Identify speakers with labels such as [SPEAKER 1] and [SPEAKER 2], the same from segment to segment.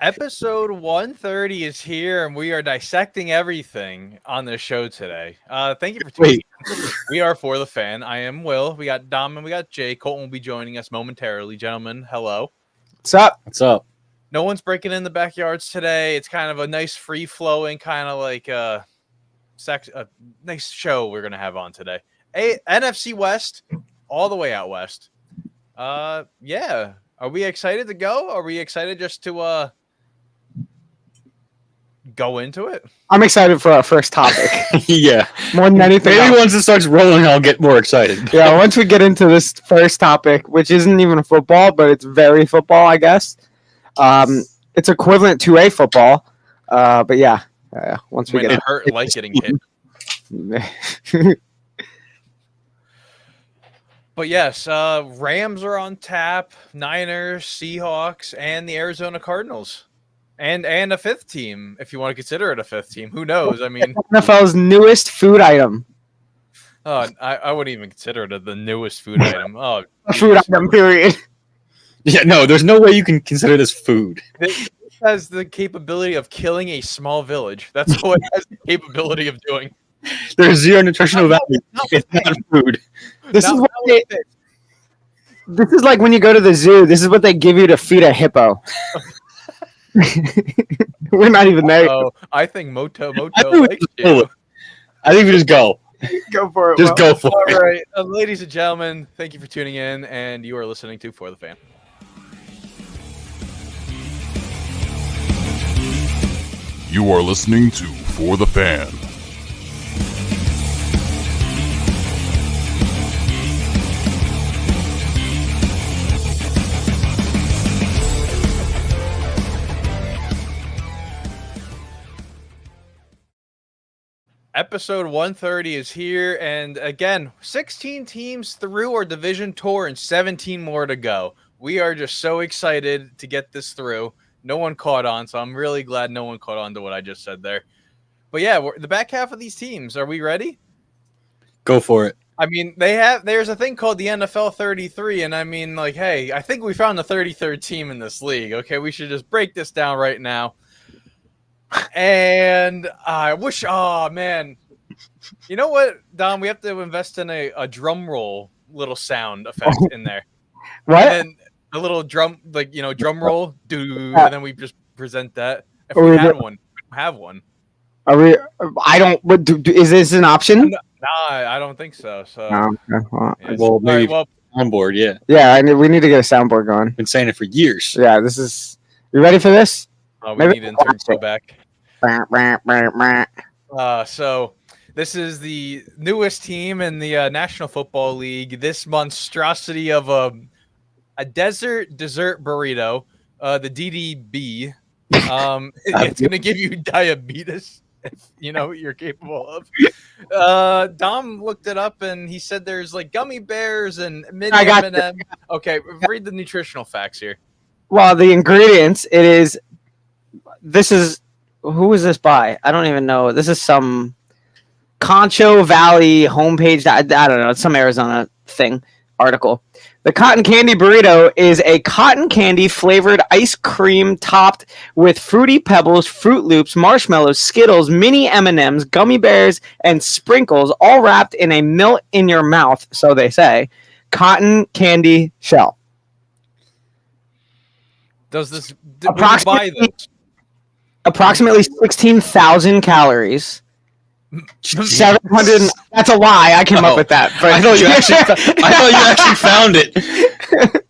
[SPEAKER 1] Episode 130 is here, and we are dissecting everything on this show today. Thank you for tuning in. We are For the Fan. I am Will. We got Dom and we got Jay. Colton will be joining us momentarily. Gentlemen, hello.
[SPEAKER 2] What's up?
[SPEAKER 3] What's up?
[SPEAKER 1] No one's breaking in the backyards today. It's kind of a nice free-flowing, kind of like a nice show we're going to have on today. NFC West, all the way out west. Yeah. Are we excited to go? Are we excited just to go into it?
[SPEAKER 2] I'm excited for our first topic.
[SPEAKER 3] Yeah.
[SPEAKER 2] More than anything
[SPEAKER 3] Maybe
[SPEAKER 2] else.
[SPEAKER 3] once it starts rolling, I'll get more excited.
[SPEAKER 2] Yeah, once we get into this first topic, which isn't even football, but it's very football, I guess. It's equivalent to a football. But yeah, once we
[SPEAKER 1] When
[SPEAKER 2] get
[SPEAKER 1] it hurt like getting hit. But yes, Rams are on tap, Niners, Seahawks, and the Arizona Cardinals. And a fifth team, if you want to consider it a fifth team. Who knows? I mean,
[SPEAKER 2] NFL's newest food item.
[SPEAKER 1] I wouldn't even consider it the newest food item. Oh,
[SPEAKER 2] Food item, period.
[SPEAKER 3] Yeah, no, there's no way you can consider this food.
[SPEAKER 1] It has the capability of killing a small village. That's what it has the capability of doing.
[SPEAKER 3] There's zero nutritional value. It's not food.
[SPEAKER 2] This is like when you go to the zoo. This is what they give you to feed a hippo. We're not even there.
[SPEAKER 1] Oh, I think Moto
[SPEAKER 3] I think we
[SPEAKER 1] likes
[SPEAKER 3] just pull
[SPEAKER 1] you.
[SPEAKER 3] it. I think we just go.
[SPEAKER 2] Go for it.
[SPEAKER 3] Just go for
[SPEAKER 1] All
[SPEAKER 3] it.
[SPEAKER 1] right, ladies and gentlemen, thank you for tuning in, and you are listening to For the Fan.
[SPEAKER 4] You are listening to For the Fan.
[SPEAKER 1] Episode 130 is here, and again, 16 teams through our division tour and 17 more to go. We are just so excited to get this through. No one caught on, so I'm really glad no one caught on to what I just said there. But yeah, the back half of these teams, are we ready?
[SPEAKER 3] Go for it.
[SPEAKER 1] I mean, there's a thing called the NFL 33, and I mean, like, hey, I think we found the 33rd team in this league. Okay, we should just break this down right now. And I wish, oh man, you know what, Dom? We have to invest in a drum roll little sound effect in there.
[SPEAKER 2] What?
[SPEAKER 1] And then a little drum, like, drum roll, and then we just present that. If we had one, we don't have one.
[SPEAKER 2] Are we? I don't. What? Is this an option?
[SPEAKER 1] Nah, I don't think so. So,
[SPEAKER 2] Okay.
[SPEAKER 1] yeah.
[SPEAKER 3] Well, maybe
[SPEAKER 1] All right,
[SPEAKER 3] on board, yeah.
[SPEAKER 2] Yeah, we need to get a soundboard going.
[SPEAKER 3] Been saying it for years.
[SPEAKER 2] Yeah, this is. You ready for this?
[SPEAKER 1] we
[SPEAKER 2] maybe-
[SPEAKER 1] need interns to go back. So this is the newest team in the National Football League. This monstrosity of a desert dessert burrito, the DDB. It's going to give you diabetes if you're capable of. Dom looked it up and he said there's like gummy bears and mini
[SPEAKER 2] I got
[SPEAKER 1] M&M. Okay, read the nutritional facts here.
[SPEAKER 2] Well, the ingredients. This is. Who is this by? I don't even know. This is some Concho Valley homepage. I don't know. It's some Arizona thing article. The cotton candy burrito is a cotton candy flavored ice cream topped with fruity pebbles, Fruit Loops, marshmallows, Skittles, mini M&Ms, gummy bears, and sprinkles, all wrapped in a melt in your mouth, so they say, cotton candy shell.
[SPEAKER 1] Does this? When you buy this?
[SPEAKER 2] Approximately 16,000 calories. 700. That's a lie. I came up with that. But
[SPEAKER 3] I thought you actually found it.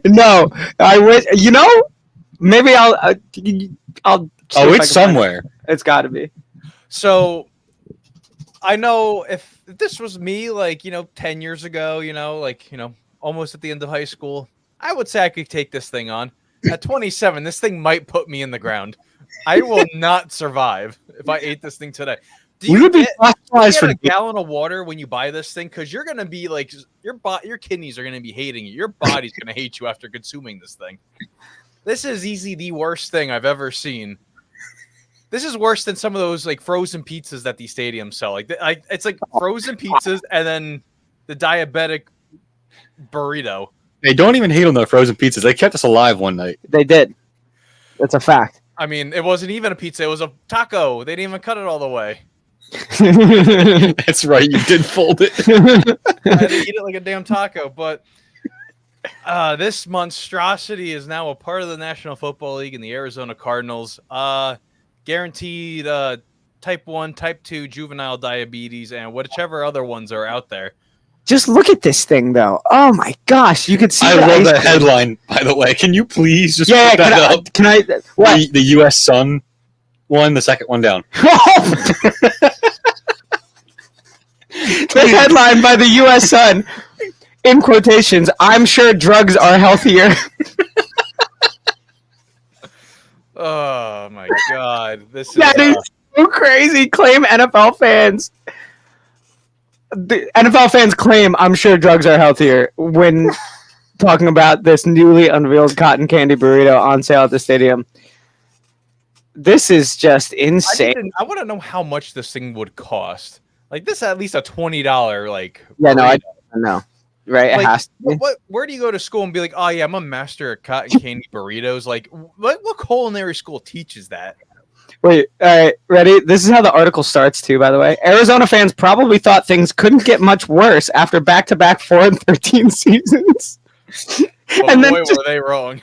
[SPEAKER 2] No, I wish. Maybe I'll.
[SPEAKER 3] Oh, it's somewhere.
[SPEAKER 2] It's got to be.
[SPEAKER 1] So, I know if this was me, 10 years ago, almost at the end of high school, I would say I could take this thing on. At 27, this thing might put me in the ground. I will not survive if I ate this thing today. Do you get a gallon of water when you buy this thing? Because you're going to be like, your kidneys are going to be hating you. Your body's going to hate you after consuming this thing. This is easily the worst thing I've ever seen. This is worse than some of those frozen pizzas that these stadiums sell. It's like frozen pizzas and then the diabetic burrito.
[SPEAKER 3] They don't even hate on the frozen pizzas. They kept us alive one night.
[SPEAKER 2] They did. It's a fact.
[SPEAKER 1] I mean, it wasn't even a pizza; it was a taco. They didn't even cut it all the way.
[SPEAKER 3] That's right. You did fold it.
[SPEAKER 1] I had to eat it like a damn taco. But this monstrosity is now a part of the National Football League and the Arizona Cardinals. Guaranteed type 1, type 2 juvenile diabetes, and whichever other ones are out there.
[SPEAKER 2] Just look at this thing, though. Oh my gosh, you could see.
[SPEAKER 3] I love that headline, by the way. Can you please just put that up?
[SPEAKER 2] Can I? What?
[SPEAKER 3] The U.S. Sun one, the second one down.
[SPEAKER 2] The headline by the U.S. Sun, in quotations, "I'm sure drugs are healthier."
[SPEAKER 1] Oh my God, this is
[SPEAKER 2] That is so crazy. Claim NFL fans. The NFL fans claim "I'm sure drugs are healthier" when talking about this newly unveiled cotton candy burrito on sale at the stadium. This is just insane.
[SPEAKER 1] I want to know how much this thing would cost. Like this, is at least a $20 like.
[SPEAKER 2] Yeah, no, I know. Right,
[SPEAKER 1] like,
[SPEAKER 2] it has to be.
[SPEAKER 1] Where do you go to school and be like, oh yeah, I'm a master at cotton candy burritos? Like, what culinary school teaches that?
[SPEAKER 2] Wait, all right, ready? This is how the article starts, too, by the way. Arizona fans probably thought things couldn't get much worse after back-to-back 4-13 seasons.
[SPEAKER 1] Oh, and then boy, were they wrong.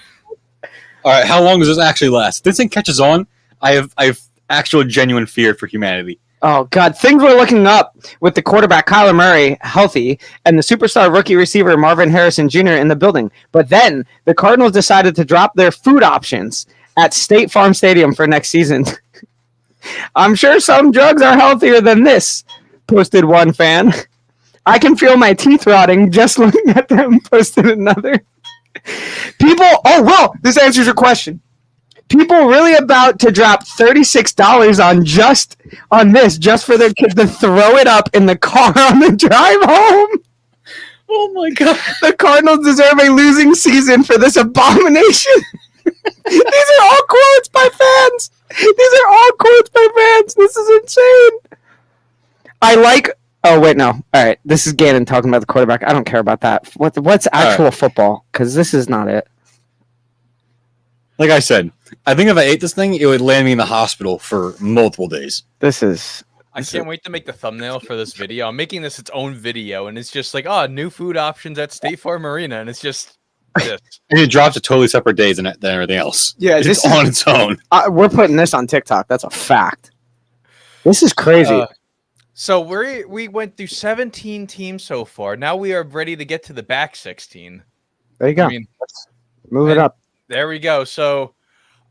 [SPEAKER 3] All right, how long does this actually last? If this thing catches on, I have actual genuine fear for humanity.
[SPEAKER 2] Oh, God. Things were looking up with the quarterback Kyler Murray healthy and the superstar rookie receiver Marvin Harrison Jr. in the building. But then the Cardinals decided to drop their food options at State Farm Stadium for next season. "I'm sure some drugs are healthier than this," posted one fan. "I can feel my teeth rotting just looking at them," posted another. This answers your question. People really about to drop $36 on this just for their kids to throw it up in the car on the drive home.
[SPEAKER 3] Oh my God.
[SPEAKER 2] The Cardinals deserve a losing season for this abomination. These are all quotes by fans. This is insane. Oh, wait, no. All right. This is Gannon talking about the quarterback. I don't care about that. What's actual football? Because this is not it.
[SPEAKER 3] Like I said, I think if I ate this thing, it would land me in the hospital for multiple days.
[SPEAKER 1] I can't wait to make the thumbnail for this video. I'm making this its own video, and it's just like, new food options at State Farm Arena, and it's just this.
[SPEAKER 3] And it drops a totally separate days than everything else.
[SPEAKER 2] Yeah,
[SPEAKER 3] it's on its own.
[SPEAKER 2] We're putting this on TikTok. That's a fact. This is crazy.
[SPEAKER 1] So we went through 17 teams so far. Now we are ready to get to the back 16.
[SPEAKER 2] There you go. Move it up.
[SPEAKER 1] There we go. So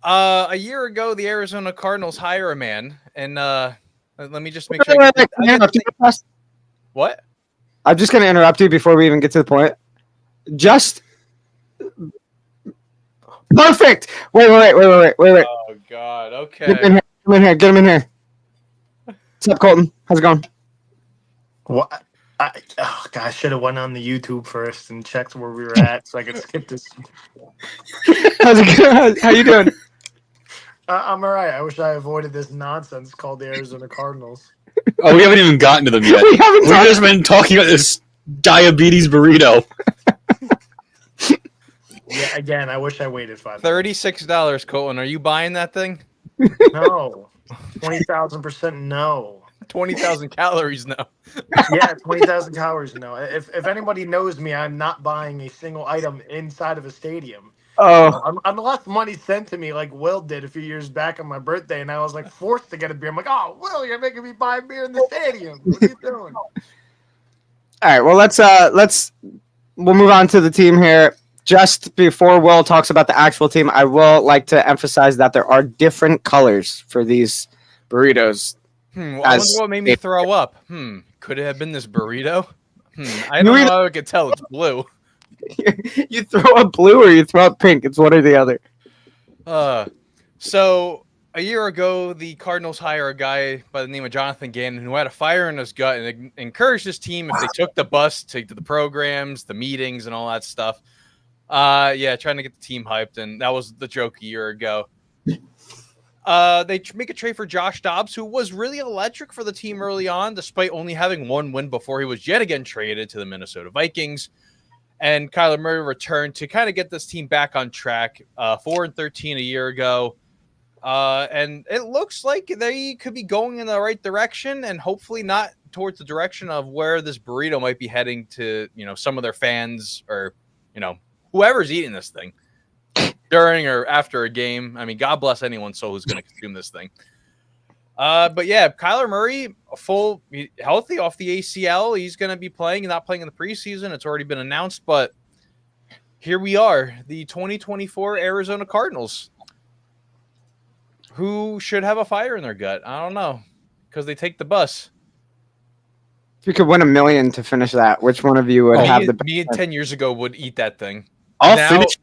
[SPEAKER 1] a year ago, the Arizona Cardinals hire a man, and let me just make sure. What?
[SPEAKER 2] I'm just going to interrupt you before we even get to the point. Just perfect. Wait.
[SPEAKER 1] Oh God. Okay.
[SPEAKER 2] Get him in here. What's up, Colton? How's it going?
[SPEAKER 5] What? I should have went on the YouTube first and checked where we were at so I could skip this.
[SPEAKER 2] How's it going? How you doing?
[SPEAKER 5] I'm all right. I wish I avoided this nonsense called the Arizona Cardinals.
[SPEAKER 3] Oh, we haven't even gotten to them yet. We've just been talking about this diabetes burrito.
[SPEAKER 5] Yeah, again, I wish I waited 5
[SPEAKER 1] minutes. $36, Colton. Are you buying that thing?
[SPEAKER 5] No. 20,000% no.
[SPEAKER 1] 20,000 calories no.
[SPEAKER 5] Yeah, 20,000 calories no. If anybody knows me, I'm not buying a single item inside of a stadium.
[SPEAKER 2] Oh.
[SPEAKER 5] Unless money sent to me like Will did a few years back on my birthday, and I was like forced to get a beer. I'm like, oh, Will, you're making me buy beer in the stadium. What are you doing?
[SPEAKER 2] All right, well, we'll move on to the team here. Just before Will talks about the actual team, I will like to emphasize that there are different colors for these burritos.
[SPEAKER 1] Well, I wonder what made me throw up. Could it have been this burrito? I don't know how I could tell. It's blue.
[SPEAKER 2] You throw up blue or you throw up pink. It's one or the other.
[SPEAKER 1] So a year ago, the Cardinals hire a guy by the name of Jonathan Gannon who had a fire in his gut and encouraged his team if they took the bus to the programs, the meetings, and all that stuff. Trying to get the team hyped, and that was the joke a year ago. They make a trade for Josh Dobbs, who was really electric for the team early on, despite only having one win before he was yet again traded to the Minnesota Vikings. and Kyler Murray returned to kind of get this team back on track. 4-13 a year ago. And it looks like they could be going in the right direction and hopefully not towards the direction of where this burrito might be heading to, some of their fans or, whoever's eating this thing during or after a game. I mean, God bless anyone who's going to consume this thing. But yeah, Kyler Murray, healthy off the ACL. He's going to be playing, not playing in the preseason. It's already been announced, but here we are, the 2024 Arizona Cardinals, who should have a fire in their gut. I don't know, because they take the bus.
[SPEAKER 2] If you could win $1 million to finish that, which one of you would have the best?
[SPEAKER 1] Me 10 years ago would eat that thing.
[SPEAKER 3] I'll finish,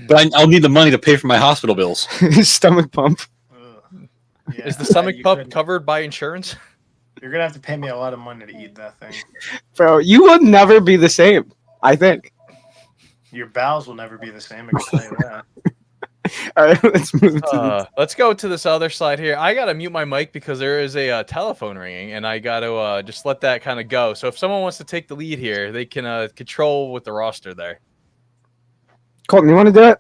[SPEAKER 3] but I'll need the money to pay for my hospital bills.
[SPEAKER 2] Stomach pump.
[SPEAKER 5] Yeah,
[SPEAKER 1] is the stomach pump covered by insurance?
[SPEAKER 5] You're gonna have to pay me a lot of money to eat that thing.
[SPEAKER 2] Bro, you will never be the same, I think.
[SPEAKER 5] Your bowels will never be the same, I can tell you that.
[SPEAKER 2] All right, let's move to
[SPEAKER 1] let's go to this other slide here. I gotta mute my mic because there is a telephone ringing, and I gotta just let that kind of go. So if someone wants to take the lead here, they can control with the roster there.
[SPEAKER 2] Colton, you want to do it?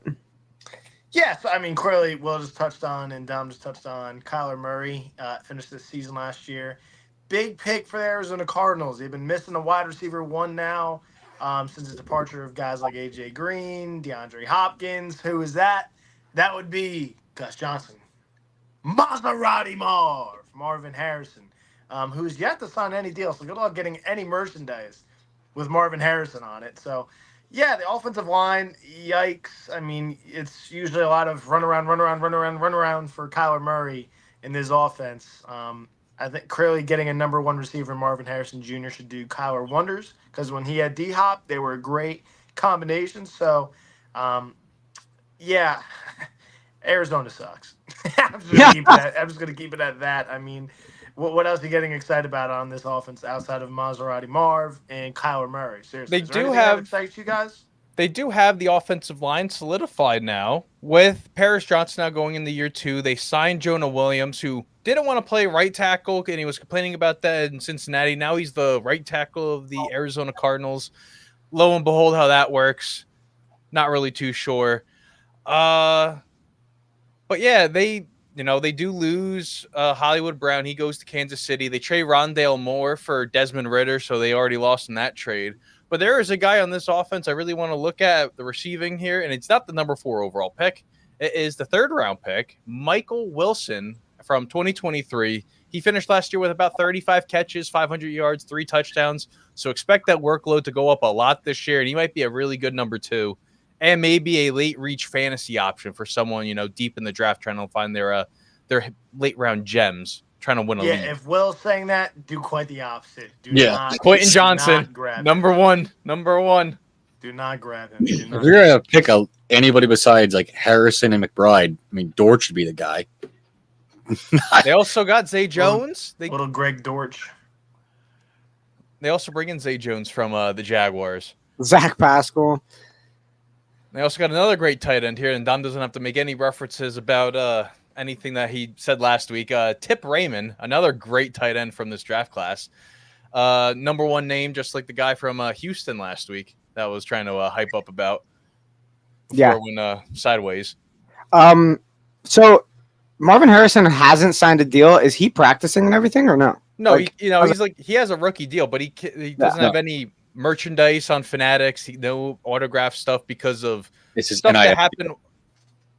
[SPEAKER 5] Yes, I mean, clearly, Will just touched on and Dom just touched on Kyler Murray, finished this season last year. Big pick for the Arizona Cardinals. They've been missing a wide receiver one now since the departure of guys like A.J. Green, DeAndre Hopkins. Who is that? That would be Gus Johnson. Maserati Marvin Harrison, who's yet to sign any deal. So good luck getting any merchandise with Marvin Harrison on it. So, yeah, the offensive line, yikes. I mean, it's usually a lot of run around for Kyler Murray in this offense. I think clearly getting a number one receiver, Marvin Harrison Jr., should do Kyler wonders because when he had D-Hop, they were a great combination. So, yeah, Arizona sucks. I'm just gonna keep it at that. I mean, what else are you getting excited about on this offense outside of Maserati Marv and Kyler Murray? Seriously,
[SPEAKER 1] They do have
[SPEAKER 5] excites you guys.
[SPEAKER 1] They do have the offensive line solidified now with Paris Johnson now going into year 2. They signed Jonah Williams, who didn't want to play right tackle, and he was complaining about that in Cincinnati. Now he's the right tackle of the Arizona Cardinals. Lo and behold, how that works. Not really too sure. But yeah, they do lose Hollywood Brown. He goes to Kansas City. They trade Rondale Moore for Desmond Ridder, so they already lost in that trade. But there is a guy on this offense I really want to look at the receiving here, and it's not the number 4 overall pick. It is the 3rd round pick, Michael Wilson from 2023. He finished last year with about 35 catches, 500 yards, 3 touchdowns. So expect that workload to go up a lot this year, and he might be a really good number 2. And maybe a late reach fantasy option for someone, deep in the draft trying to find their late round gems, trying to win a league.
[SPEAKER 5] Yeah, if Will's saying that, do quite the opposite.
[SPEAKER 1] Quentin Johnson, number one.
[SPEAKER 5] Do not grab him.
[SPEAKER 3] If you're gonna pick anybody besides like Harrison and McBride, I mean Dortch should be the guy.
[SPEAKER 1] They also got Zay Jones.
[SPEAKER 5] Little Greg Dortch.
[SPEAKER 1] They also bring in Zay Jones from the Jaguars.
[SPEAKER 2] Zach Pascal.
[SPEAKER 1] They also got another great tight end here, and Don doesn't have to make any references about anything that he said last week. Tip Raymond, another great tight end from this draft class. Number 1 name, just like the guy from Houston last week that was trying to hype up about.
[SPEAKER 2] Yeah.
[SPEAKER 1] Went sideways.
[SPEAKER 2] So Marvin Harrison hasn't signed a deal. Is he practicing and everything or no?
[SPEAKER 1] No, he has a rookie deal, but he doesn't have any merchandise on Fanatics, no autograph stuff because of stuff that happened.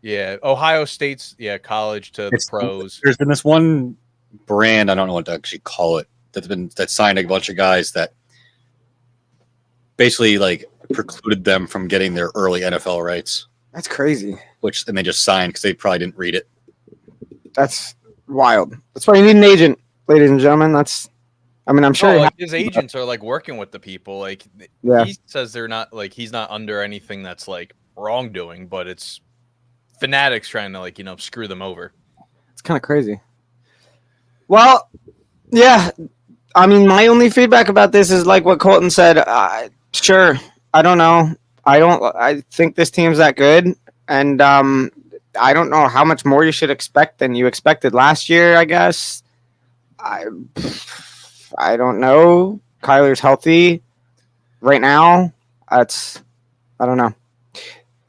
[SPEAKER 1] Yeah, Ohio State's college to the pros.
[SPEAKER 3] There's been this one brand, I don't know what to actually call it, that signed a bunch of guys that basically like precluded them from getting their early NFL rights.
[SPEAKER 2] That's crazy.
[SPEAKER 3] And they just signed because they probably didn't read it.
[SPEAKER 2] That's wild. That's why you need an agent, ladies and gentlemen. I'm sure
[SPEAKER 1] his agents are like working with the people. Like he says they're not like he's not under anything that's like wrongdoing, but it's Fanatics trying to screw them over.
[SPEAKER 2] It's kind of crazy. Well, yeah. I mean, my only feedback about this is like what Colton said. Sure, I don't know. I think this team's that good, and I don't know how much more you should expect than you expected last year. I guess. I don't know. Kyler's healthy right now. I don't know.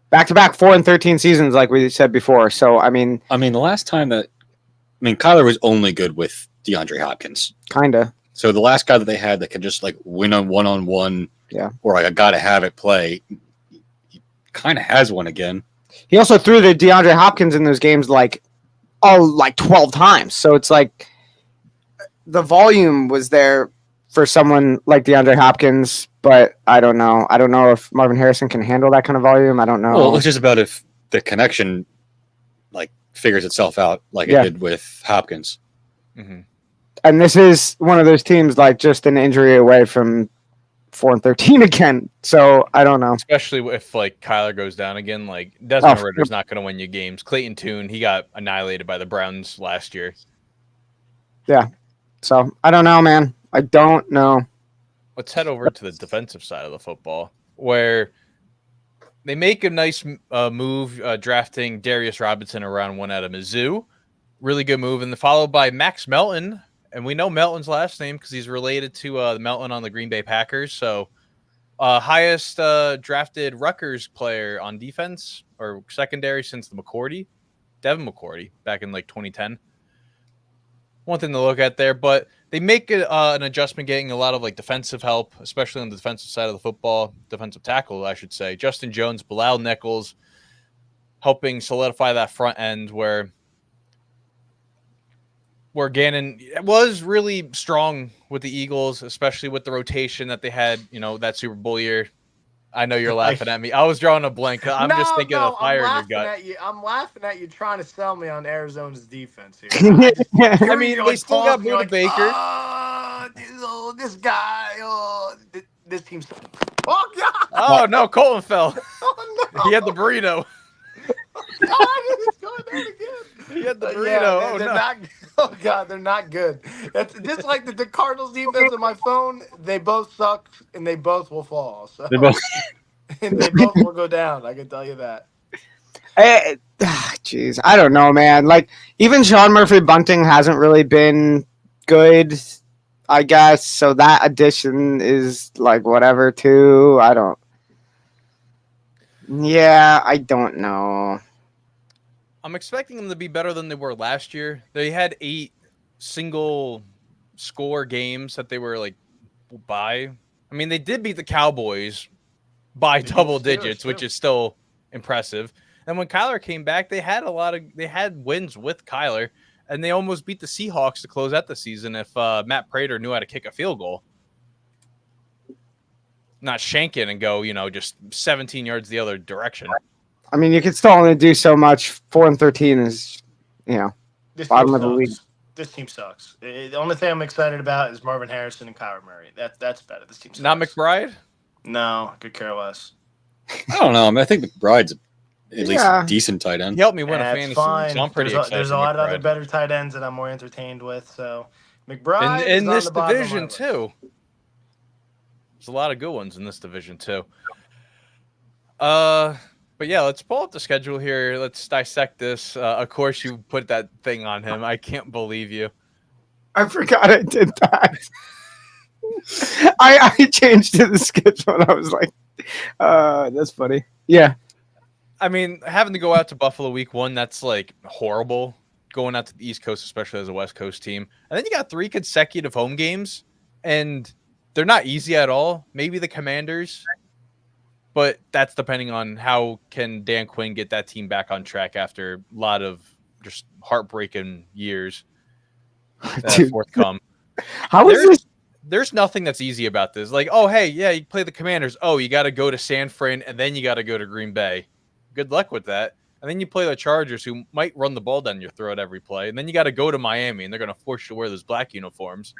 [SPEAKER 2] Back-to-back 4-13 seasons, like we said before. So I mean,
[SPEAKER 3] the last time Kyler was only good with DeAndre Hopkins.
[SPEAKER 2] kinda.
[SPEAKER 3] So the last guy that they had that could just like win on one-on-one,
[SPEAKER 2] Yeah.
[SPEAKER 3] or like a gotta have it play, he kind of has one again.
[SPEAKER 2] He also threw to DeAndre Hopkins in those games like 12 times. So it's like the volume was there for someone like DeAndre Hopkins, but I don't know. I don't know if Marvin Harrison can handle that kind of volume. I don't know.
[SPEAKER 3] Well, it's just about if the connection like figures itself out like it did with Hopkins.
[SPEAKER 1] Mm-hmm.
[SPEAKER 2] And this is one of those teams like just an injury away from 4-13 again. So I don't know.
[SPEAKER 1] Especially if like Kyler goes down again, like Desmond Ritter's not going to win you games. Clayton Tune, he got annihilated by the Browns last year.
[SPEAKER 2] Yeah. So I don't know, man. I don't know.
[SPEAKER 1] Let's head over to the defensive side of the football, where they make a nice move drafting Darius Robinson around 1 out of Mizzou. Really good move. And followed by Max Melton. And we know Melton's last name because he's related to Melton on the Green Bay Packers. So highest drafted Rutgers player on defense or secondary since the Devin McCourty, back in like 2010. One thing to look at there, but they make an adjustment getting a lot of like defensive help, especially on the defensive side of the football, defensive tackle, I should say. Justin Jones, Bilal Nichols, helping solidify that front end where Gannon was really strong with the Eagles, especially with the rotation that they had, that Super Bowl year. I know you're laughing at me. I was drawing a blank. I'm just thinking of fire in your gut.
[SPEAKER 5] I'm laughing at you trying to sell me on Arizona's defense here.
[SPEAKER 1] I mean, they still got Buda Baker.
[SPEAKER 5] This guy, this team's. Oh, God.
[SPEAKER 1] Oh, no, Colton fell.
[SPEAKER 5] Oh, no.
[SPEAKER 1] He had the burrito.
[SPEAKER 5] It's going down again.
[SPEAKER 1] He had the burrito.
[SPEAKER 5] Yeah, they're not. Oh God, they're not good. That's just like the Cardinals defense on my phone. They both suck, and they both will fall. So
[SPEAKER 3] They both.
[SPEAKER 5] and they both will go down. I can tell you that.
[SPEAKER 2] Jeez, I don't know, man. Like even Sean Murphy Bunting hasn't really been good, I guess. So that addition is like whatever too. I don't know.
[SPEAKER 1] I'm expecting them to be better than they were last year. They had 8 single score games that they were like by. I mean, they did beat the Cowboys by double digits, which is still impressive. And when Kyler came back, they had wins with Kyler, and they almost beat the Seahawks to close out the season if Matt Prater knew how to kick a field goal. Not shank it and go, just 17 yards the other direction.
[SPEAKER 2] I mean, you can still only do so much. 4-13 is, bottom of the league.
[SPEAKER 5] This team sucks. The only thing I'm excited about is Marvin Harrison and Kyler Murray. That's better. This team sucks.
[SPEAKER 1] Not McBride?
[SPEAKER 5] No, could care less.
[SPEAKER 3] I don't know. I mean, I think McBride's at least a decent tight end.
[SPEAKER 1] He helped me win a
[SPEAKER 5] That's
[SPEAKER 1] fantasy,
[SPEAKER 5] fine.
[SPEAKER 1] so I'm pretty excited.
[SPEAKER 5] There's a lot of other better tight ends that I'm more entertained with. So McBride
[SPEAKER 1] in
[SPEAKER 5] is on
[SPEAKER 1] this
[SPEAKER 5] the bottom of my
[SPEAKER 1] division
[SPEAKER 5] list.
[SPEAKER 1] too. There's a lot of good ones in this division too. But yeah, let's pull up the schedule here. Let's dissect this. Of course, you put that thing on him. I can't believe you.
[SPEAKER 2] I forgot I did that. I changed to the schedule and I was like, that's funny. Yeah.
[SPEAKER 1] I mean, having to go out to Buffalo week 1, that's like horrible. Going out to the East Coast, especially as a West Coast team. And then you got 3 consecutive home games, and they're not easy at all. Maybe the Commanders, but that's depending on how can Dan Quinn get that team back on track after a lot of just heartbreaking years that forthcome.
[SPEAKER 2] How is this?
[SPEAKER 1] There's nothing that's easy about this. Like, oh, hey, yeah, you play the Commanders. Oh, you got to go to San Fran, and then you got to go to Green Bay. Good luck with that. And then you play the Chargers, who might run the ball down your throat every play. And then you got to go to Miami, and they're going to force you to wear those black uniforms.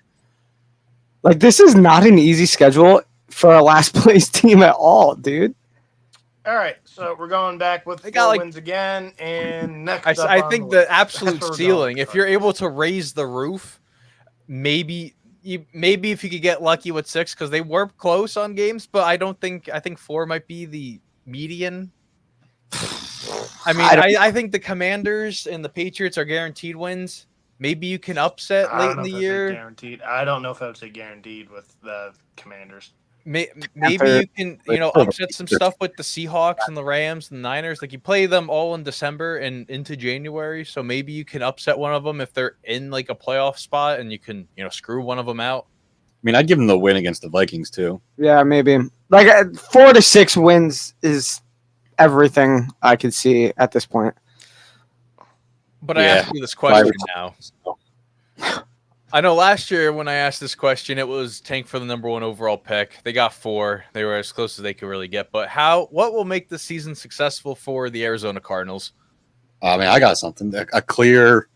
[SPEAKER 2] Like, this is not an easy schedule for a last place team at all, dude.
[SPEAKER 5] All right, so we're going back with 4 wins again, and next up
[SPEAKER 1] I
[SPEAKER 5] on
[SPEAKER 1] think
[SPEAKER 5] the
[SPEAKER 1] the
[SPEAKER 5] list.
[SPEAKER 1] absolute
[SPEAKER 5] That's where we're
[SPEAKER 1] ceiling,
[SPEAKER 5] going.
[SPEAKER 1] if you're able to raise the roof, maybe if you could get lucky with 6, because they were close on games, but I think 4 might be the median. I mean, I think the Commanders and the Patriots are guaranteed wins. Maybe you can upset late in the year.
[SPEAKER 5] Guaranteed. I don't know if I would say guaranteed with the Commanders.
[SPEAKER 1] Maybe
[SPEAKER 2] Panther-
[SPEAKER 1] you can, upset some stuff with the Seahawks and the Rams and the Niners. Like you play them all in December and into January, so maybe you can upset one of them if they're in like a playoff spot, and you can, screw one of them out.
[SPEAKER 3] I mean, I'd give them the win against the Vikings too.
[SPEAKER 2] Yeah, maybe. Like 4 to 6 wins is everything I could see at this point.
[SPEAKER 1] But I ask you this question now. I know last year when I asked this question, it was tank for the number 1 overall pick. They got 4. They were as close as they could really get. But what will make the season successful for the Arizona Cardinals?
[SPEAKER 3] I mean, I got something. A clear,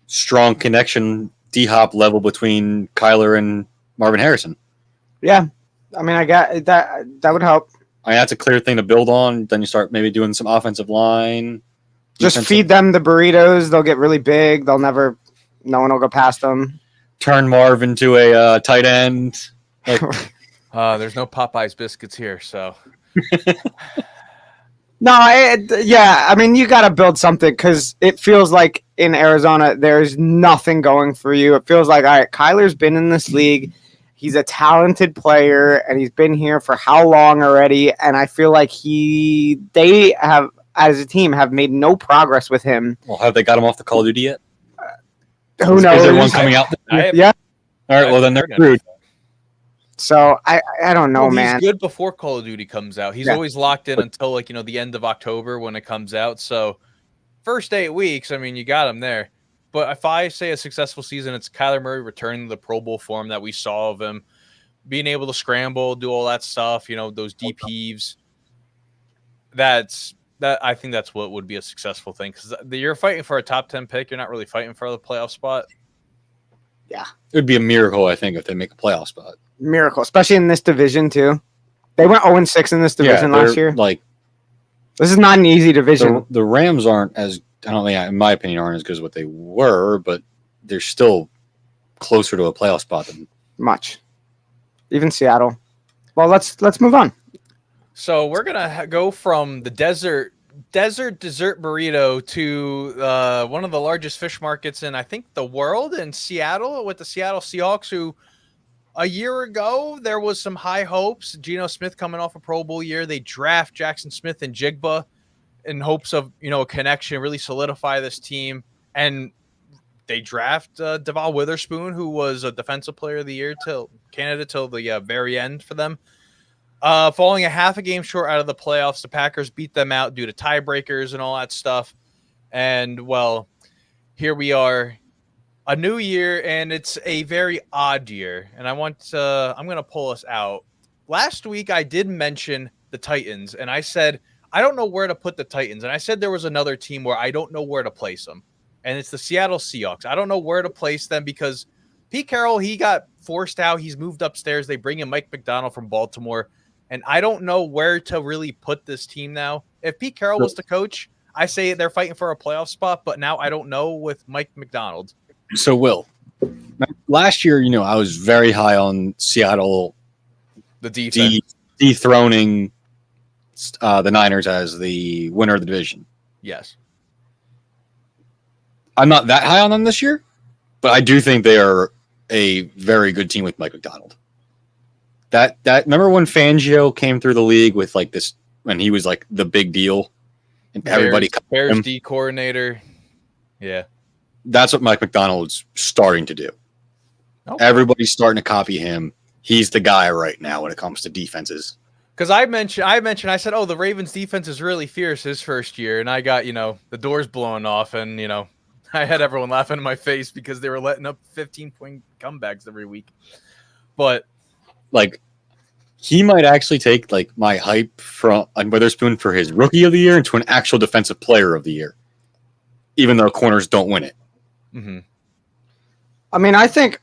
[SPEAKER 3] strong connection, D-Hop level between Kyler and Marvin Harrison.
[SPEAKER 2] Yeah. I mean, I got that. That would help.
[SPEAKER 3] I mean, that's a clear thing to build on. Then you start maybe doing some offensive line.
[SPEAKER 2] Just feed them the burritos. They'll get really big. No one will go past them.
[SPEAKER 3] Turn Marv into a tight end. Like,
[SPEAKER 1] There's no Popeyes biscuits here, so.
[SPEAKER 2] No, I mean, you got to build something because it feels like in Arizona, there's nothing going for you. It feels like, all right, Kyler's been in this league. He's a talented player, and he's been here for how long already? And I feel like they have, as a team, have made no progress with him.
[SPEAKER 3] well, have they got him off the Call of Duty yet?
[SPEAKER 2] Who
[SPEAKER 3] Is there one
[SPEAKER 2] knows?
[SPEAKER 3] coming out?
[SPEAKER 2] Yeah.
[SPEAKER 3] All right, well, then they're screwed.
[SPEAKER 2] So I don't know, man.
[SPEAKER 1] He's good before Call of Duty comes out. He's always locked in until the end of October when it comes out. So first 8 weeks, I mean, you got him there. But if I say a successful season, it's Kyler Murray returning to the Pro Bowl form that we saw of him, being able to scramble, do all that stuff, those deep heaves. I think that's what would be a successful thing, because you're fighting for a top 10 pick. You're not really fighting for the playoff spot.
[SPEAKER 3] It would be a miracle, I think, if they make a playoff spot.
[SPEAKER 2] Miracle, especially in this division too. They went 0-6 in this division last year.
[SPEAKER 3] Like,
[SPEAKER 2] this is not an easy division.
[SPEAKER 3] the Rams aren't as, I don't think, in my opinion, aren't as good as what they were, but they're still closer to a playoff spot than
[SPEAKER 2] Much. Even Seattle. Well, let's move on.
[SPEAKER 1] So we're gonna go from the desert dessert burrito to one of the largest fish markets in, I think, the world, in Seattle, with the Seattle Seahawks, who a year ago there was some high hopes. Geno Smith coming off a Pro Bowl year. They draft Jackson Smith and Jigba in hopes of, a connection, really solidify this team. And they draft Deval Witherspoon, who was a defensive player of the year till the very end for them. Falling a half a game short out of the playoffs, the Packers beat them out due to tiebreakers and all that stuff. And, well, here we are, a new year, and it's a very odd year. And I'm going to pull us out. Last week, I did mention the Titans, and I said, I don't know where to put the Titans. And I said there was another team where I don't know where to place them. And it's the Seattle Seahawks. I don't know where to place them because Pete Carroll, he got forced out. He's moved upstairs. They bring in Mike McDonald from Baltimore. And I don't know where to really put this team now. If Pete Carroll was the coach, I say they're fighting for a playoff spot. But now I don't know with Mike McDonald.
[SPEAKER 3] So, Will, last year, I was very high on Seattle
[SPEAKER 1] The defense.
[SPEAKER 3] dethroning the Niners as the winner of the division.
[SPEAKER 1] Yes.
[SPEAKER 3] I'm not that high on them this year, but I do think they are a very good team with Mike McDonald. That remember when Fangio came through the league with like this, when he was like the big deal, and everybody
[SPEAKER 1] Bears D coordinator. Yeah.
[SPEAKER 3] That's what Mike McDonald's starting to do.
[SPEAKER 1] Okay.
[SPEAKER 3] Everybody's starting to copy him. He's the guy right now when it comes to defenses.
[SPEAKER 1] Because I said, oh, the Ravens defense is really fierce his first year. And I got, the doors blown off. And, I had everyone laughing in my face because they were letting up 15-point comebacks every week. But,
[SPEAKER 3] like, he might actually take, like, my hype from Witherspoon for his rookie of the year into an actual defensive player of the year, even though corners don't win it.
[SPEAKER 1] Mm-hmm.
[SPEAKER 2] I mean, I think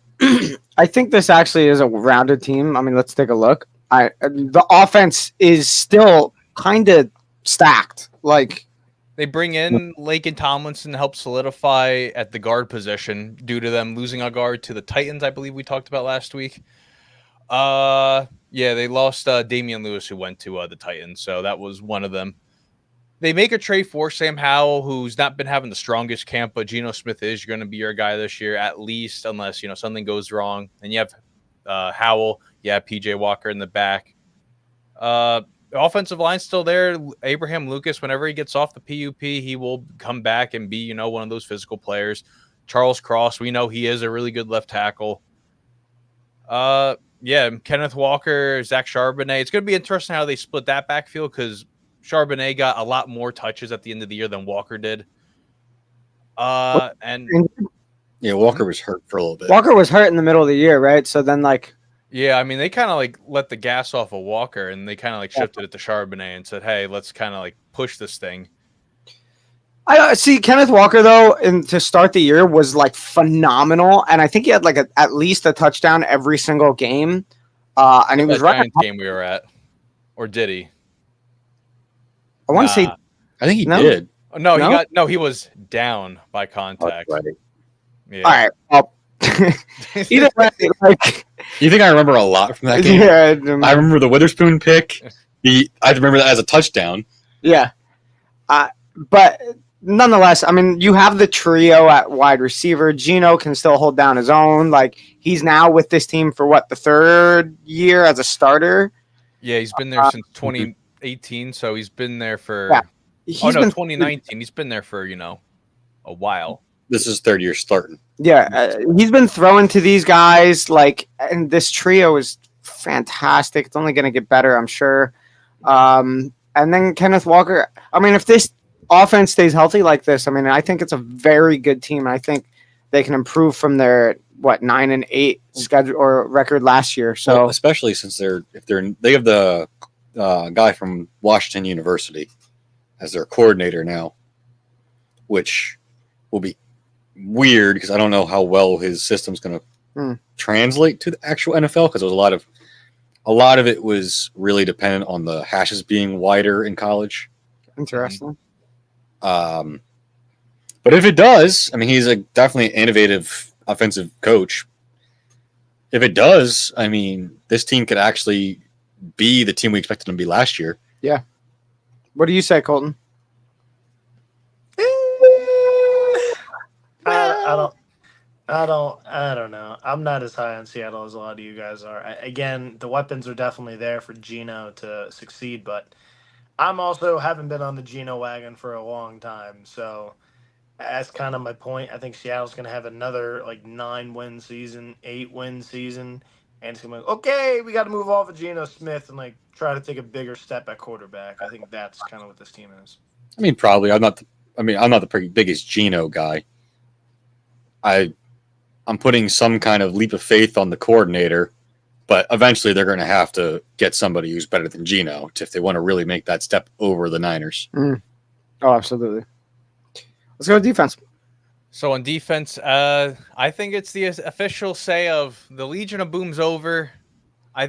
[SPEAKER 2] this actually is a rounded team. I mean, let's take a look. The offense is still kind of stacked. Like,
[SPEAKER 1] they bring in Laken Tomlinson to help solidify at the guard position due to them losing a guard to the Titans, I believe we talked about last week. Yeah, they lost Damian Lewis, who went to the Titans, so that was one of them. They make a trade for Sam Howell, who's not been having the strongest camp, but Geno Smith is going to be your guy this year, at least, unless something goes wrong. And you have Howell. Yeah, PJ Walker in the back. Offensive line's still there. Abraham Lucas, whenever he gets off the PUP, he will come back and be, one of those physical players. Charles Cross, we know he is a really good left tackle. Kenneth Walker, Zach Charbonnet. It's going to be interesting how they split that backfield because Charbonnet got a lot more touches at the end of the year than Walker did.
[SPEAKER 3] Walker was hurt for a little bit.
[SPEAKER 2] Walker was hurt in the middle of the year, right? So then,
[SPEAKER 1] they kind of let the gas off of Walker and they kind of shifted it to Charbonnet and said, "Hey, let's kind of push this thing."
[SPEAKER 2] I see Kenneth Walker though, to start the year was phenomenal, and I think he had at least a touchdown every single game. And he was right.
[SPEAKER 1] Game we were at, or did he?
[SPEAKER 2] I want to say,
[SPEAKER 3] I think he did.
[SPEAKER 1] No, he was down by contact.
[SPEAKER 3] Right.
[SPEAKER 2] Yeah. All right. Well, either way,
[SPEAKER 3] you think I remember a lot from that game?
[SPEAKER 2] Yeah,
[SPEAKER 3] I remember the Witherspoon pick. I remember that as a touchdown.
[SPEAKER 2] Yeah. But nonetheless, I mean, you have the trio at wide receiver. Geno can still hold down his own. He's now with this team for the third year as a starter.
[SPEAKER 1] Yeah, he's been there since 2018, so he's been there for.
[SPEAKER 2] Yeah.
[SPEAKER 1] 2019. He's been there for a while.
[SPEAKER 3] This is third year starting.
[SPEAKER 2] Yeah, he's been throwing to these guys and this trio is fantastic. It's only going to get better, I'm sure. And then Kenneth Walker. I mean, if this offense stays healthy like this, I mean, I think it's a very good team. I think they can improve from their 9-8 schedule or record last year. So
[SPEAKER 3] especially since they have the guy from Washington University as their coordinator now, which will be weird because I don't know how well his system's going to translate to the actual NFL because there was a lot of it was really dependent on the hashes being wider in college.
[SPEAKER 2] Interesting.
[SPEAKER 3] But if it does, I mean, he's definitely an innovative offensive coach. If it does, I mean, this team could actually be the team we expected them to be last year.
[SPEAKER 2] Yeah. What do you say, Colton?
[SPEAKER 5] I don't know. I'm not as high on Seattle as a lot of you guys are. Again, the weapons are definitely there for Geno to succeed, but I'm also haven't been on the Geno wagon for a long time. So that's kind of my point. I think Seattle's going to have another 9-win season, 8-win season. And it's going to be okay, we got to move off of Geno Smith and try to take a bigger step at quarterback. I think that's kind of what this team is.
[SPEAKER 3] I mean, probably. I'm not the biggest Geno guy. I'm putting some kind of leap of faith on the coordinator, but eventually they're going to have to get somebody who's better than Geno if they want to really make that step over the Niners.
[SPEAKER 2] Oh, absolutely. Let's go to defense.
[SPEAKER 1] So on defense, I think it's the official say of the Legion of Boom's over.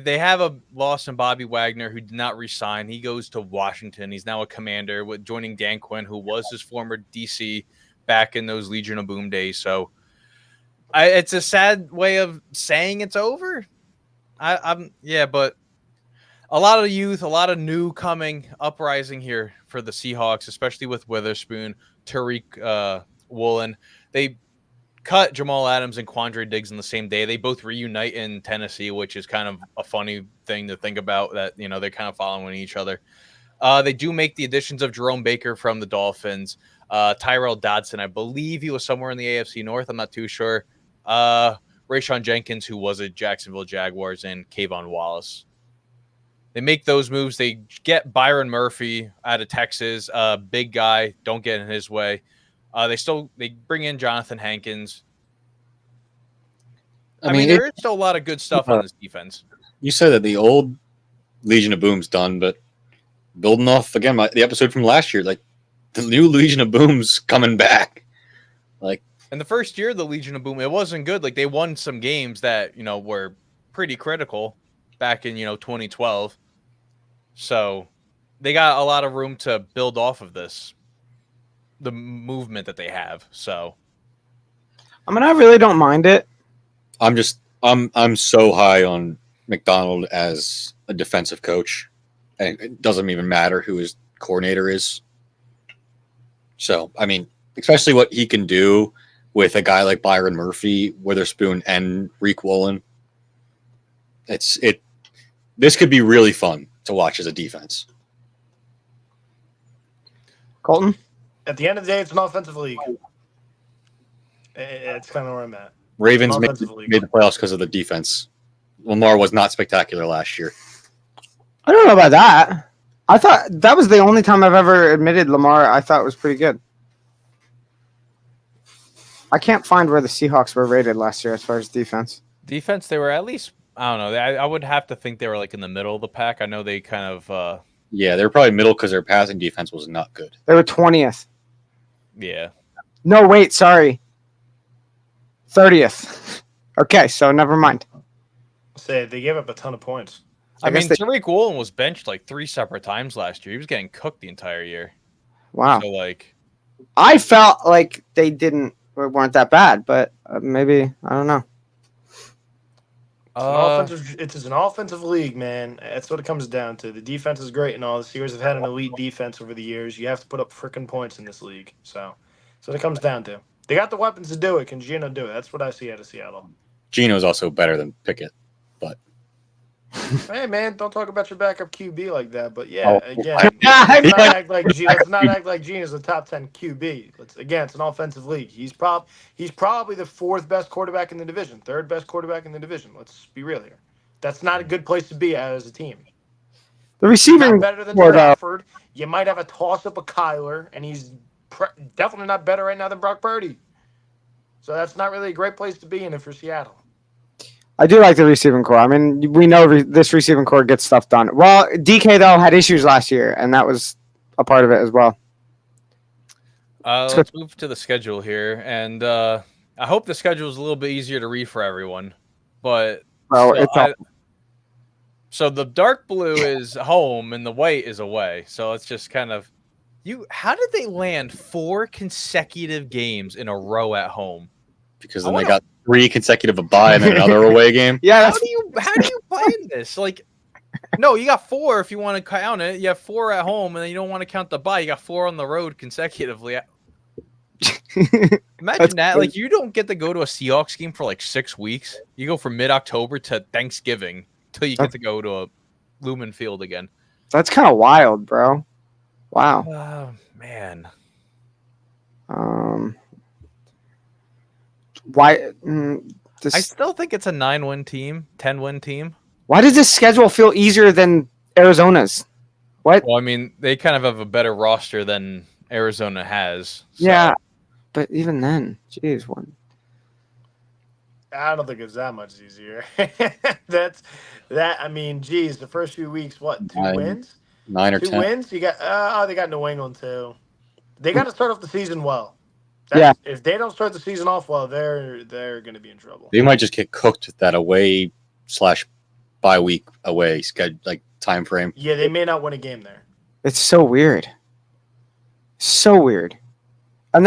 [SPEAKER 1] They have a loss in Bobby Wagner, who did not resign. He goes to Washington. He's now a commander, with joining Dan Quinn, who was his former DC back in those Legion of Boom days. So it's a sad way of saying it's over. But a lot of youth, a lot of new coming uprising here for the Seahawks, especially with Witherspoon, Tariq Woolen. They cut Jamal Adams and Quandre Diggs in the same day. They both reunite in Tennessee, which is kind of a funny thing to think about, that they're kind of following each other. They do make the additions of Jerome Baker from the Dolphins, Tyrell Dodson. I believe he was somewhere in the AFC North. I'm not too sure. Rayshon Jenkins, who was at Jacksonville Jaguars, and Kayvon Wallace. They make those moves. They get Byron Murphy out of Texas, big guy. Don't get in his way. They bring in Jonathan Hankins. I mean, there is still a lot of good stuff on this defense.
[SPEAKER 3] You said that the old Legion of Boom's done, but building off again the episode from last year, the new Legion of Boom's coming back.
[SPEAKER 1] In the first year of the Legion of Boom, it wasn't good. They won some games that were pretty critical back in 2012. So they got a lot of room to build off of this, the movement that they have. So
[SPEAKER 2] I mean, I really don't mind it.
[SPEAKER 3] I'm so high on McDonald as a defensive coach, and it doesn't even matter who his coordinator is. So, I mean, especially what he can do with a guy like Byron Murphy, Witherspoon, and Reek Woolen. This could be really fun to watch as a defense.
[SPEAKER 2] Colton?
[SPEAKER 5] At the end of the day, it's an offensive league. It's kind of where I'm at.
[SPEAKER 3] Ravens made
[SPEAKER 5] Offensive league.
[SPEAKER 3] the playoffs because of the defense. Lamar was not spectacular last year.
[SPEAKER 2] I don't know about that. I thought that was the only time I've ever admitted Lamar I thought was pretty good. I can't find where the Seahawks were rated last year as far as defense.
[SPEAKER 1] Defense, they were at least, I don't know. I would have to think they were like in the middle of the pack. I know they kind of,
[SPEAKER 3] Yeah, they were probably middle because their passing defense was not good.
[SPEAKER 2] They were 20th.
[SPEAKER 1] yeah.
[SPEAKER 2] No, wait, sorry. 30th. Okay, so never mind.
[SPEAKER 5] Say they gave up a ton of points.
[SPEAKER 1] I mean,
[SPEAKER 2] guess
[SPEAKER 1] Tariq Woolen was benched like 3 separate times last year. He was getting cooked the entire year.
[SPEAKER 2] Wow.
[SPEAKER 1] So, like,
[SPEAKER 2] I felt like they weren't that bad, but maybe, I don't know.
[SPEAKER 5] It's an offensive league, man. That's what it comes down to. The defense is great and all. The Steelers have had an elite defense over the years. You have to put up freaking points in this league. So that's what it comes down to. They got the weapons to do it. Can Gino do it? That's what I see out of Seattle.
[SPEAKER 3] Gino's also better than Pickett, but
[SPEAKER 5] Hey, man, don't talk about your backup QB like that. But yeah, again, let's not act like Gino's a top 10 QB. It's an offensive league. He's probably the 4th best quarterback in the division, 3rd best quarterback in the division. Let's be real here. That's not a good place to be at as a team.
[SPEAKER 2] The receiving
[SPEAKER 5] Not better than Stafford. You might have a toss up of Kyler, and he's definitely not better right now than Brock Purdy. So that's not really a great place to be in if you're Seattle.
[SPEAKER 2] I do like the receiving core. I mean, we know this receiving core gets stuff done. Well, DK, though, had issues last year, and that was a part of it as well.
[SPEAKER 1] let's move to the schedule here. And I hope the schedule is a little bit easier to read for everyone. But so the dark blue is home and the white is away. So it's just kind of how did they land 4 consecutive games in a row at home?
[SPEAKER 3] Because then they got 3 consecutive a bye and then another away game.
[SPEAKER 2] Yeah,
[SPEAKER 1] how do you plan this? Like, no, you got 4 if you want to count it. You have 4 at home, and then you don't want to count the bye. You got 4 on the road consecutively. Imagine that. Like, you don't get to go to a Seahawks game for like 6 weeks. You go from mid-October to Thanksgiving till you get to go to a Lumen Field again.
[SPEAKER 2] That's kind of wild, bro. Wow.
[SPEAKER 1] Oh, man.
[SPEAKER 2] Why?
[SPEAKER 1] I still think it's a 9-win team, 10-win team.
[SPEAKER 2] Why does this schedule feel easier than Arizona's? What?
[SPEAKER 1] Well, I mean, they kind of have a better roster than Arizona has. So.
[SPEAKER 2] Yeah, but even then, geez, one.
[SPEAKER 5] I don't think it's that much easier. I mean, geez, the first few weeks, what? 2 wins?
[SPEAKER 3] 9 or
[SPEAKER 5] 2
[SPEAKER 3] 10
[SPEAKER 5] wins. You got they got New England too. They got to start off the season well. If they don't start the season off well, they're going to be in trouble.
[SPEAKER 3] They might just get cooked with that away / bye week away time frame.
[SPEAKER 5] Yeah, they may not win a game there.
[SPEAKER 2] It's so weird. So weird. And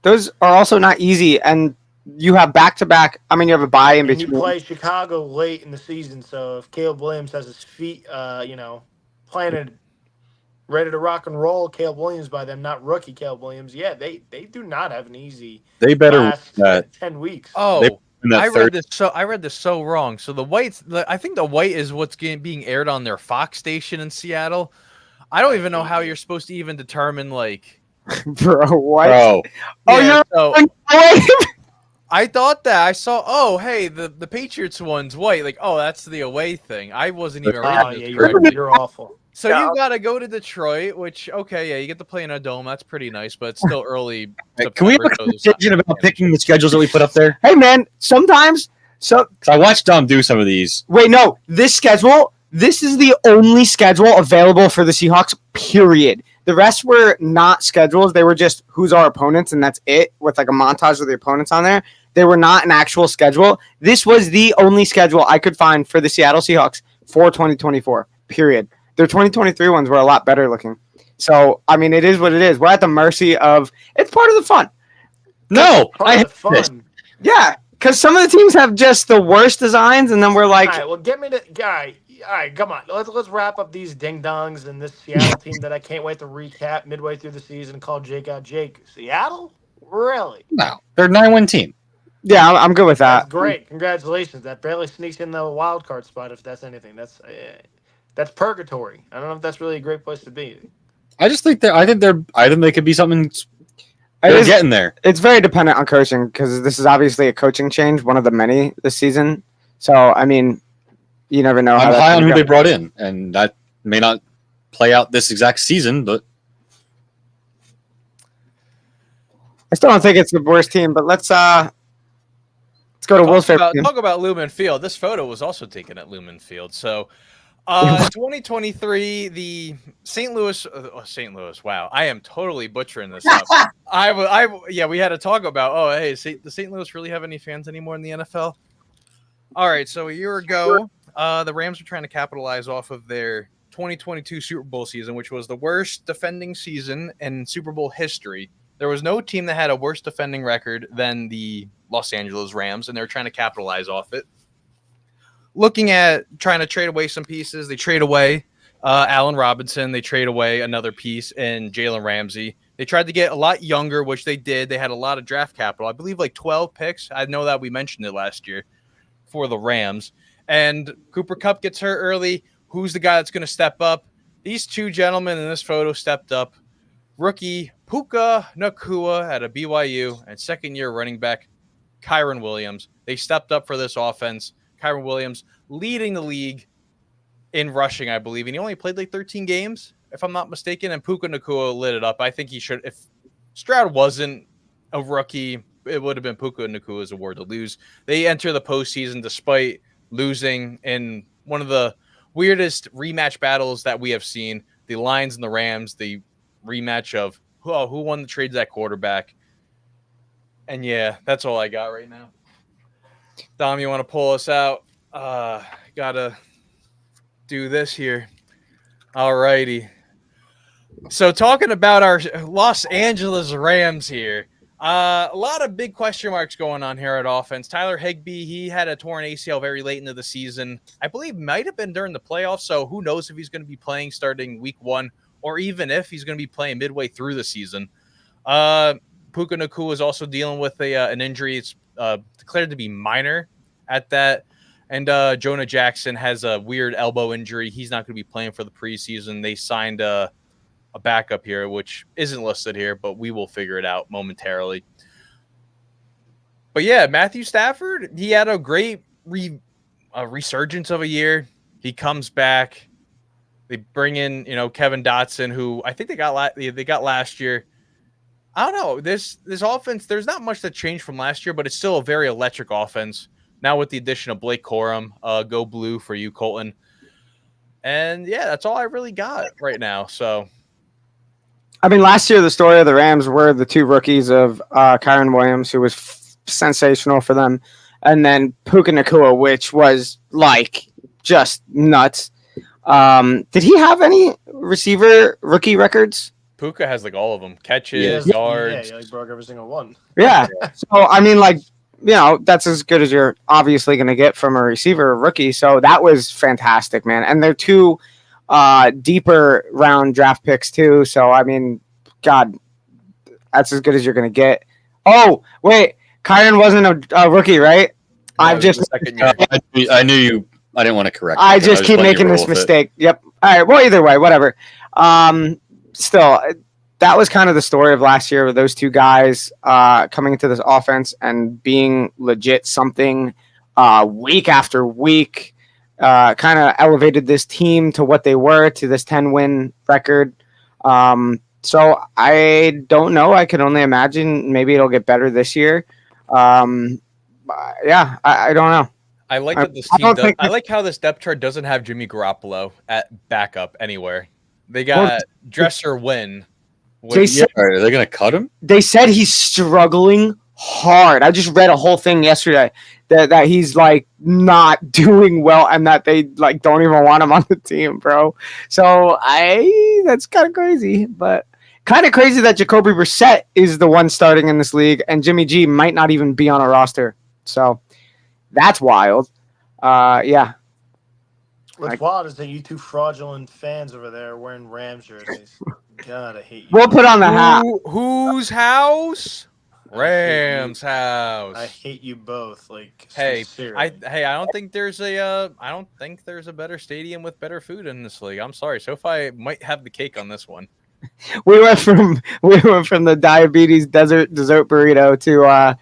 [SPEAKER 2] those are also not easy. And you have back-to-back. I mean, you have a bye in between.
[SPEAKER 5] You play Chicago late in the season, so if Caleb Williams has his feet, planted, ready to rock and roll, Caleb Williams by them, not rookie Caleb Williams. Yeah, they do not have an easy.
[SPEAKER 3] They better
[SPEAKER 5] last 10 weeks.
[SPEAKER 1] Oh, I read this so wrong. So the whites, I think the white is what's being aired on their Fox station in Seattle. I don't even know how you're supposed to even determine
[SPEAKER 2] Bro, what?
[SPEAKER 3] Bro.
[SPEAKER 1] Yeah, I thought that I saw. Oh, hey, the Patriots one's white. That's the away thing. I wasn't even reading this.
[SPEAKER 5] You're awful.
[SPEAKER 1] So you got to go to Detroit, which you get to play in a dome. That's pretty nice, but it's still early.
[SPEAKER 3] Can we have a conversation about picking the schedules that we put up there?
[SPEAKER 2] Hey, man, sometimes. Because
[SPEAKER 3] I watched Dom do some of these.
[SPEAKER 2] Wait, no, this schedule. This is the only schedule available for the Seahawks. Period. The rest were not schedules. They were just who's our opponents, and that's it, with a montage of the opponents on there. They were not an actual schedule. This was the only schedule I could find for the Seattle Seahawks for 2024. Period. Their 2023 ones were a lot better looking. So, I mean, it is what it is. We're at the mercy of – it's part of the fun.
[SPEAKER 3] No,
[SPEAKER 5] I hate fun.
[SPEAKER 2] Yeah, because some of the teams have just the worst designs, and then we're like –
[SPEAKER 5] all right, well, get me the guy. All right, come on. Let's wrap up these ding-dongs and this Seattle team that I can't wait to recap midway through the season and call Jake out. Jake, Seattle? Really?
[SPEAKER 3] No, they're a 9-win team.
[SPEAKER 2] Yeah, I'm good with that.
[SPEAKER 5] That's great. Congratulations. That barely sneaks in the wild card spot. If that's anything, that's purgatory. I don't know if that's really a great place to be.
[SPEAKER 3] I just think I think they could be something.
[SPEAKER 2] It
[SPEAKER 3] They're
[SPEAKER 2] is-
[SPEAKER 3] getting there.
[SPEAKER 2] It's very dependent on coaching because this is obviously a coaching change, one of the many this season. So, I mean, you never know.
[SPEAKER 3] I'm
[SPEAKER 2] that's
[SPEAKER 3] high on
[SPEAKER 2] gonna
[SPEAKER 3] who
[SPEAKER 2] go.
[SPEAKER 3] they brought in, and that may not play out this exact season, but
[SPEAKER 2] I still don't think it's the worst team, but let's go to Will's favorite team.
[SPEAKER 1] Talk about Lumen Field. This photo was also taken at Lumen Field. So, 2023, the St. Louis. Wow, I am totally butchering this up. We had to talk about. Oh, hey, does St. Louis really have any fans anymore in the NFL? All right, so a year ago, the Rams were trying to capitalize off of their 2022 Super Bowl season, which was the worst defending season in Super Bowl history. There was no team that had a worse defending record than the Los Angeles Rams, and they were trying to capitalize off it. Looking at trying to trade away some pieces, they trade away Allen Robinson. They trade away another piece in Jalen Ramsey. They tried to get a lot younger, which they did. They had a lot of draft capital. I believe like 12 picks. I know that we mentioned it last year for the Rams. And Cooper Kupp gets hurt early. Who's the guy that's going to step up? These two gentlemen in this photo stepped up. Rookie Puka Nacua at a BYU and second-year running back Kyron Williams. They stepped up for this offense. Kyron Williams leading the league in rushing, I believe. And he only played like 13 games, if I'm not mistaken. And Puka Nacua lit it up. I think he should. If Stroud wasn't a rookie, it would have been Puka Nacua's award to lose. They enter the postseason despite losing in one of the weirdest rematch battles that we have seen. The Lions and the Rams, the rematch of who won the trades at quarterback. And yeah, that's all I got right now. Dom, you want to pull us out? Gotta do this here. All righty. So talking about our Los Angeles Rams here, a lot of big question marks going on here at offense. Tyler Higbee, he had a torn ACL very late into the season. I believe might have been during the playoffs, so who knows if he's going to be playing starting week 1 or even if he's going to be playing midway through the season. Puka Nacua is also dealing with an injury. It's declared to be minor at that. And Jonah Jackson has a weird elbow injury. He's not going to be playing for the preseason. They signed a backup here, which isn't listed here, but we will figure it out momentarily. But yeah, Matthew Stafford, he had a great resurgence of a year. He comes back. They bring in, Kevin Dotson, who I think they got last year. I don't know. This offense, there's not much that changed from last year, but it's still a very electric offense. Now with the addition of Blake Corum, go blue for you, Colton. And yeah, that's all I really got right now. So,
[SPEAKER 2] I mean, last year the story of the Rams were the two rookies of Kyron Williams, who was sensational for them, and then Puka Nacua, which was like just nuts. Did he have any receiver rookie records?
[SPEAKER 1] Puka has like all of them. Catches, yards.
[SPEAKER 5] Yeah, he broke every single one.
[SPEAKER 2] Yeah. So, I mean, like, that's as good as you're obviously going to get from a receiver rookie. So that was fantastic, man. And they're two deeper round draft picks too. So, I mean, God, that's as good as you're going to get. Oh, wait. Kyron wasn't a rookie, right?
[SPEAKER 1] No,
[SPEAKER 2] I've just
[SPEAKER 3] I knew you. I didn't want to correct you.
[SPEAKER 2] I just keep making this mistake. Yep. All right. Well, either way, whatever. Still, that was kind of the story of last year with those two guys coming into this offense and being legit something week after week. Kind of elevated this team to what they were, to this 10-win record. So I don't know. I can only imagine maybe it'll get better this year. Yeah, I don't know.
[SPEAKER 1] I like that this team I like how this depth chart doesn't have Jimmy Garoppolo at backup anywhere. They got Dresser Wynn.
[SPEAKER 3] Are they going to cut him?
[SPEAKER 2] They said he's struggling hard. I just read a whole thing yesterday that he's like not doing well and that they like don't even want him on the team, bro. So that's kind of crazy, but kind of crazy that Jacoby Brissett is the one starting in this league and Jimmy G might not even be on a roster. So that's wild. Yeah.
[SPEAKER 5] What's wild is that you two fraudulent fans over there are wearing Rams jerseys. God, I hate you.
[SPEAKER 2] We'll put on the hat.
[SPEAKER 1] Whose house? Rams house.
[SPEAKER 5] I hate you both. Like,
[SPEAKER 1] Hey,
[SPEAKER 5] sincerely.
[SPEAKER 1] I don't think there's a better stadium with better food in this league. I'm sorry, SoFi might have the cake on this one.
[SPEAKER 2] We went from the diabetes dessert burrito to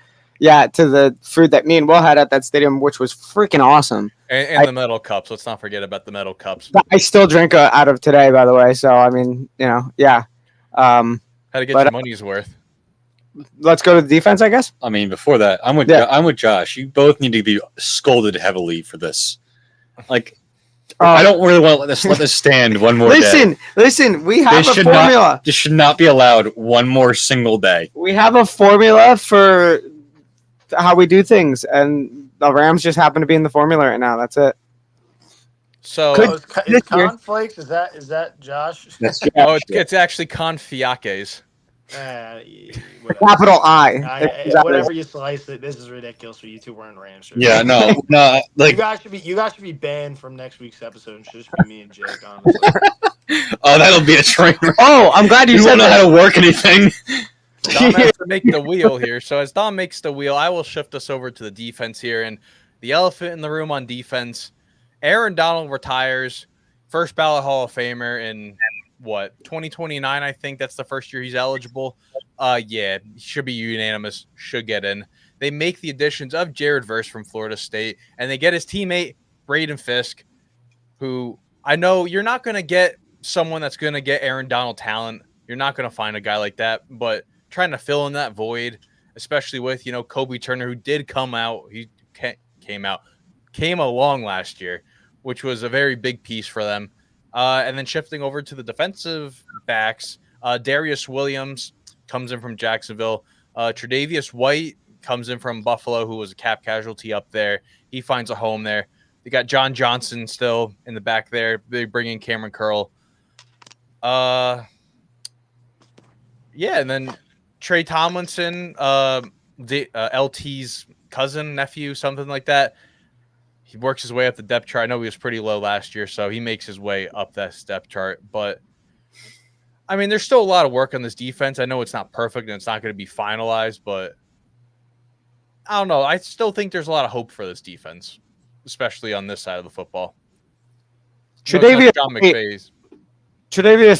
[SPEAKER 2] to the food that me and Will had at that stadium, which was freaking awesome.
[SPEAKER 1] And the metal cups. Let's not forget about the metal cups.
[SPEAKER 2] I still drink out of today, by the way. So I mean, yeah.
[SPEAKER 1] How to get your money's worth.
[SPEAKER 2] Let's go to the defense, I guess.
[SPEAKER 3] I mean, before that, I'm with Josh. You both need to be scolded heavily for this. Like, I don't really want to let this stand one more day.
[SPEAKER 2] Listen. We have a formula.
[SPEAKER 3] This should not be allowed one more single day.
[SPEAKER 2] We have a formula for how we do things, and the Rams just happen to be in the formula right now. That's it.
[SPEAKER 1] So
[SPEAKER 5] is cornflakes? Is that Josh?
[SPEAKER 1] It's actually confiaques.
[SPEAKER 2] Capital I.
[SPEAKER 5] Whatever you slice it, this is ridiculous for you two wearing Rams.
[SPEAKER 3] Yeah, no. Like
[SPEAKER 5] you guys should be banned from next week's episode. It should just be me and Jake, honestly.
[SPEAKER 3] Oh, that'll be a train wreck.
[SPEAKER 2] Oh, I'm glad you
[SPEAKER 3] don't know how to work anything.
[SPEAKER 1] Dom has to make the wheel here. So as Dom makes the wheel, I will shift us over to the defense here. And the elephant in the room on defense, Aaron Donald retires, first ballot Hall of Famer in 2029, I think that's the first year he's eligible. He should be unanimous, should get in. They make the additions of Jared Verse from Florida State, and they get his teammate Braden Fisk, who I know you're not going to get someone that's going to get Aaron Donald talent. You're not going to find a guy like that, but trying to fill in that void, especially with, Kobe Turner, who did come out. He came along last year, which was a very big piece for them. And then shifting over to the defensive backs, Darius Williams comes in from Jacksonville. Tre'Davious White comes in from Buffalo, who was a cap casualty up there. He finds a home there. They got John Johnson still in the back there. They bring in Cameron Curl. And then Trey Tomlinson, LT's cousin, nephew, something like that. He works his way up the depth chart. I know he was pretty low last year, so he makes his way up that depth chart. But, I mean, there's still a lot of work on this defense. I know it's not perfect and it's not going to be finalized, but I don't know. I still think there's a lot of hope for this defense, especially on this side of the football.
[SPEAKER 2] Tre'Davious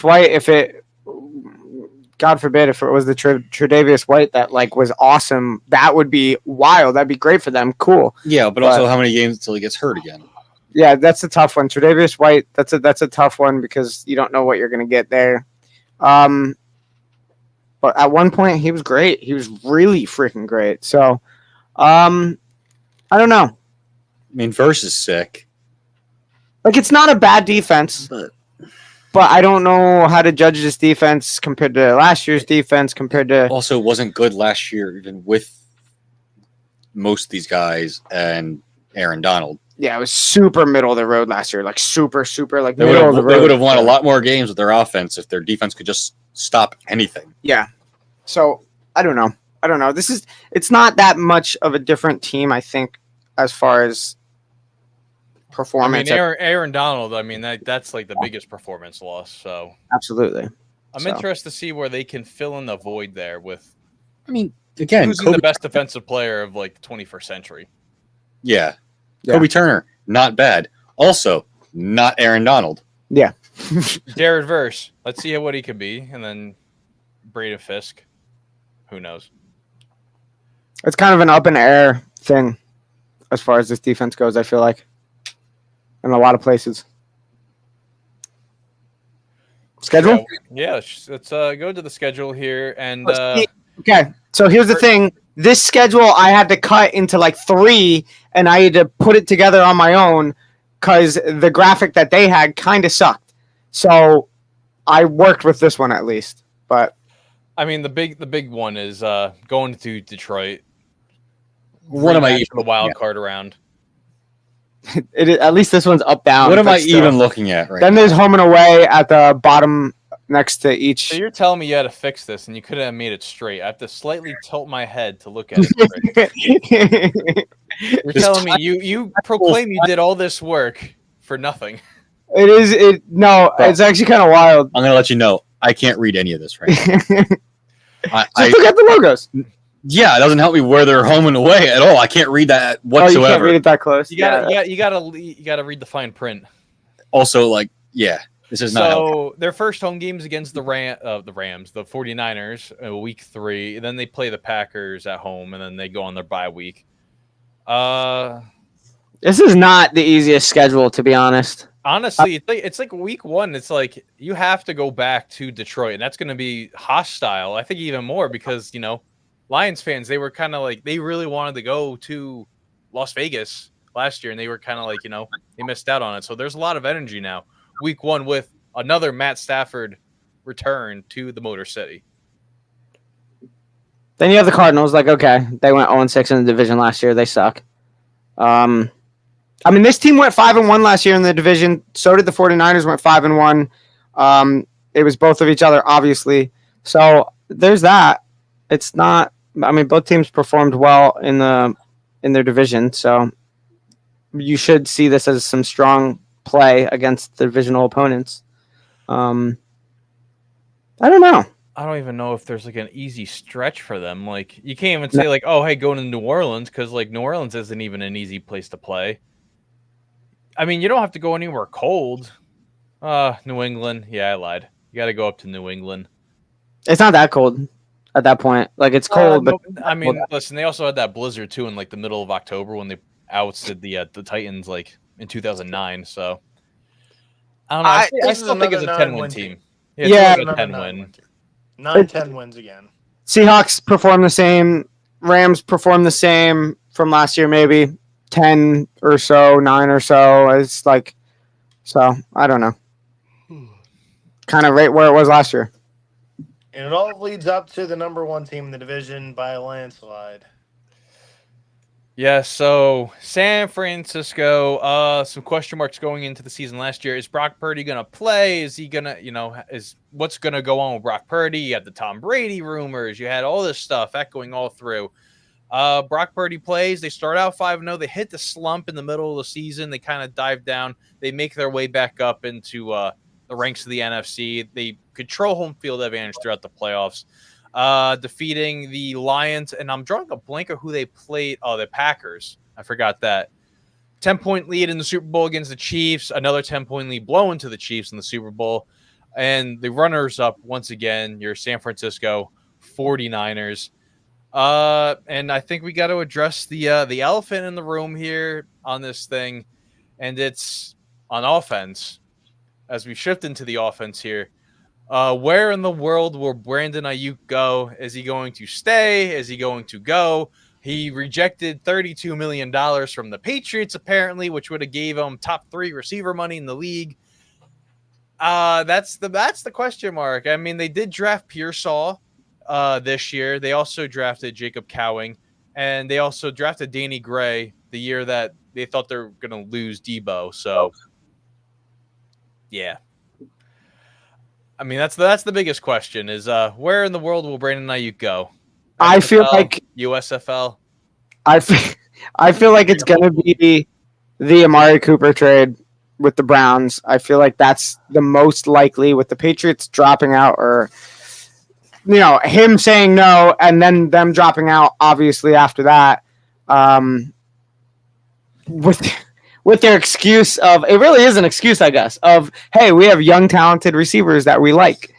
[SPEAKER 2] White, if it, God forbid, if it was the Tre'Davious White that was awesome, that would be wild. That'd be great for them. Cool.
[SPEAKER 3] Yeah, but also how many games until he gets hurt again?
[SPEAKER 2] Yeah, that's a tough one. Tre'Davious White, that's a tough one because you don't know what you're going to get there. But at one point he was great. He was really freaking great. So, I don't know.
[SPEAKER 3] I mean, Verse is sick.
[SPEAKER 2] It's not a bad defense, but I don't know how to judge this defense compared to last year's defense.
[SPEAKER 3] Also, wasn't good last year, even with most of these guys and Aaron Donald.
[SPEAKER 2] Yeah, it was super middle of the road last year. Super
[SPEAKER 3] middle of the road. They would have won a lot more games with their offense if their defense could just stop anything.
[SPEAKER 2] Yeah. So I don't know. It's not that much of a different team, I think, as far as performance.
[SPEAKER 1] I mean, Aaron Donald, that's the biggest performance loss. So
[SPEAKER 2] absolutely.
[SPEAKER 1] I'm interested to see where they can fill in the void there with.
[SPEAKER 3] I mean, again,
[SPEAKER 1] losing the best defensive player of the 21st century.
[SPEAKER 3] Yeah. Kobe Turner, not bad. Also, not Aaron Donald.
[SPEAKER 2] Yeah.
[SPEAKER 1] Jared Verse. Let's see what he could be. And then Braden Fisk. Who knows?
[SPEAKER 2] It's kind of an up in the air thing as far as this defense goes, I feel like. In a lot of places. Schedule?
[SPEAKER 1] Yeah, let's go to the schedule here. And
[SPEAKER 2] okay, so here's the thing. This schedule I had to cut into 3, and I had to put it together on my own because the graphic that they had kind of sucked. So I worked with this one at least. But
[SPEAKER 1] I mean, the big one is going to Detroit.
[SPEAKER 3] What am I even
[SPEAKER 1] the wild card around?
[SPEAKER 2] At least this one's up down.
[SPEAKER 3] What am I even looking at right
[SPEAKER 2] Then
[SPEAKER 3] now?
[SPEAKER 2] there's home and away at the bottom next to each.
[SPEAKER 1] So you're telling me you had to fix this and you couldn't have made it straight. I have to slightly tilt my head to look at it. You're telling me you proclaim you did all this work for nothing.
[SPEAKER 2] It's actually kind of wild.
[SPEAKER 3] I'm gonna let you know I can't read any of this right now.
[SPEAKER 2] Just look at the logos.
[SPEAKER 3] Yeah, it doesn't help me where they're home and away at all. I can't read that
[SPEAKER 2] Oh, you can't
[SPEAKER 3] whatsoever.
[SPEAKER 2] read it that close.
[SPEAKER 1] You gotta read the fine print.
[SPEAKER 3] Also, like, yeah, this is not helpful.
[SPEAKER 1] So their first home games against the Rams, the 49ers, week 3. Then they play the Packers at home, and then they go on their bye week.
[SPEAKER 2] This is not the easiest schedule, to be honest.
[SPEAKER 1] Honestly, it's like week 1. It's like you have to go back to Detroit, and that's going to be hostile. I think even more because Lions fans, they were kind of like they really wanted to go to Las Vegas last year, and they were kind of like they missed out on it. So there's a lot of energy now. Week 1 with another Matt Stafford return to the Motor City.
[SPEAKER 2] Then you have the Cardinals. Like, okay, they went 0-6 in the division last year. They suck. I mean, this team went 5-1 last year in the division. So did the 49ers, went 5-1. It was both of each other, obviously. So there's that. It's not. I mean, both teams performed well in their division. So you should see this as some strong play against the divisional opponents. I don't know.
[SPEAKER 1] I don't even know if there's like an easy stretch for them. Like you can't even say like, oh, hey, go to New Orleans because like New Orleans isn't even an easy place to play. I mean, you don't have to go anywhere cold. New England. Yeah, I lied. You got to go up to New England.
[SPEAKER 2] It's not that cold at that point. Like it's cold, but
[SPEAKER 1] I mean, listen, they also had that blizzard too in like the middle of October when they ousted the Titans like in 2009. So I don't know. I still think it's a 10-win team.
[SPEAKER 2] Yeah,
[SPEAKER 1] it's a 10-win.
[SPEAKER 5] 9-10 wins again.
[SPEAKER 2] Seahawks perform the same. Rams perform the same from last year, maybe 10 or so, 9 or so. It's like, so I don't know. Kind of right where it was last year.
[SPEAKER 5] And it all leads up to the number 1 team in the division by a landslide.
[SPEAKER 1] Yeah, so San Francisco, some question marks going into the season last year. Is Brock Purdy going to play? Is he going to, what's going to go on with Brock Purdy? You had the Tom Brady rumors. You had all this stuff echoing all through. Brock Purdy plays. They start out 5-0. They hit the slump in the middle of the season. They kind of dive down. They make their way back up into the ranks of the NFC. They control home field advantage throughout the playoffs. Defeating the Lions, and I'm drawing a blank of who they played. Oh, the Packers. I forgot that. 10-point lead in the Super Bowl against the Chiefs. Another 10-point lead blown to the Chiefs in the Super Bowl. And the runners-up, once again, your San Francisco 49ers. And I think we got to address the elephant in the room here on this thing, and it's on offense. As we shift into the offense here, where in the world will Brandon Ayuk go? Is he going to stay? Is he going to go? He rejected $32 million from the Patriots, apparently, which would have gave him top 3 receiver money in the league. That's the question mark. I mean, they did draft Pearsall this year. They also drafted Jacob Cowing, and they also drafted Danny Gray the year that they thought they were going to lose Debo. So, yeah. I mean, that's the biggest question is where in the world will Brandon Ayuk go?
[SPEAKER 2] I feel like
[SPEAKER 1] USFL.
[SPEAKER 2] I feel like it's going to be the Amari Cooper trade with the Browns. I feel like that's the most likely with the Patriots dropping out or him saying no and then them dropping out obviously after that. With their excuse of, it really is an excuse, I guess, of, hey, we have young, talented receivers that we like.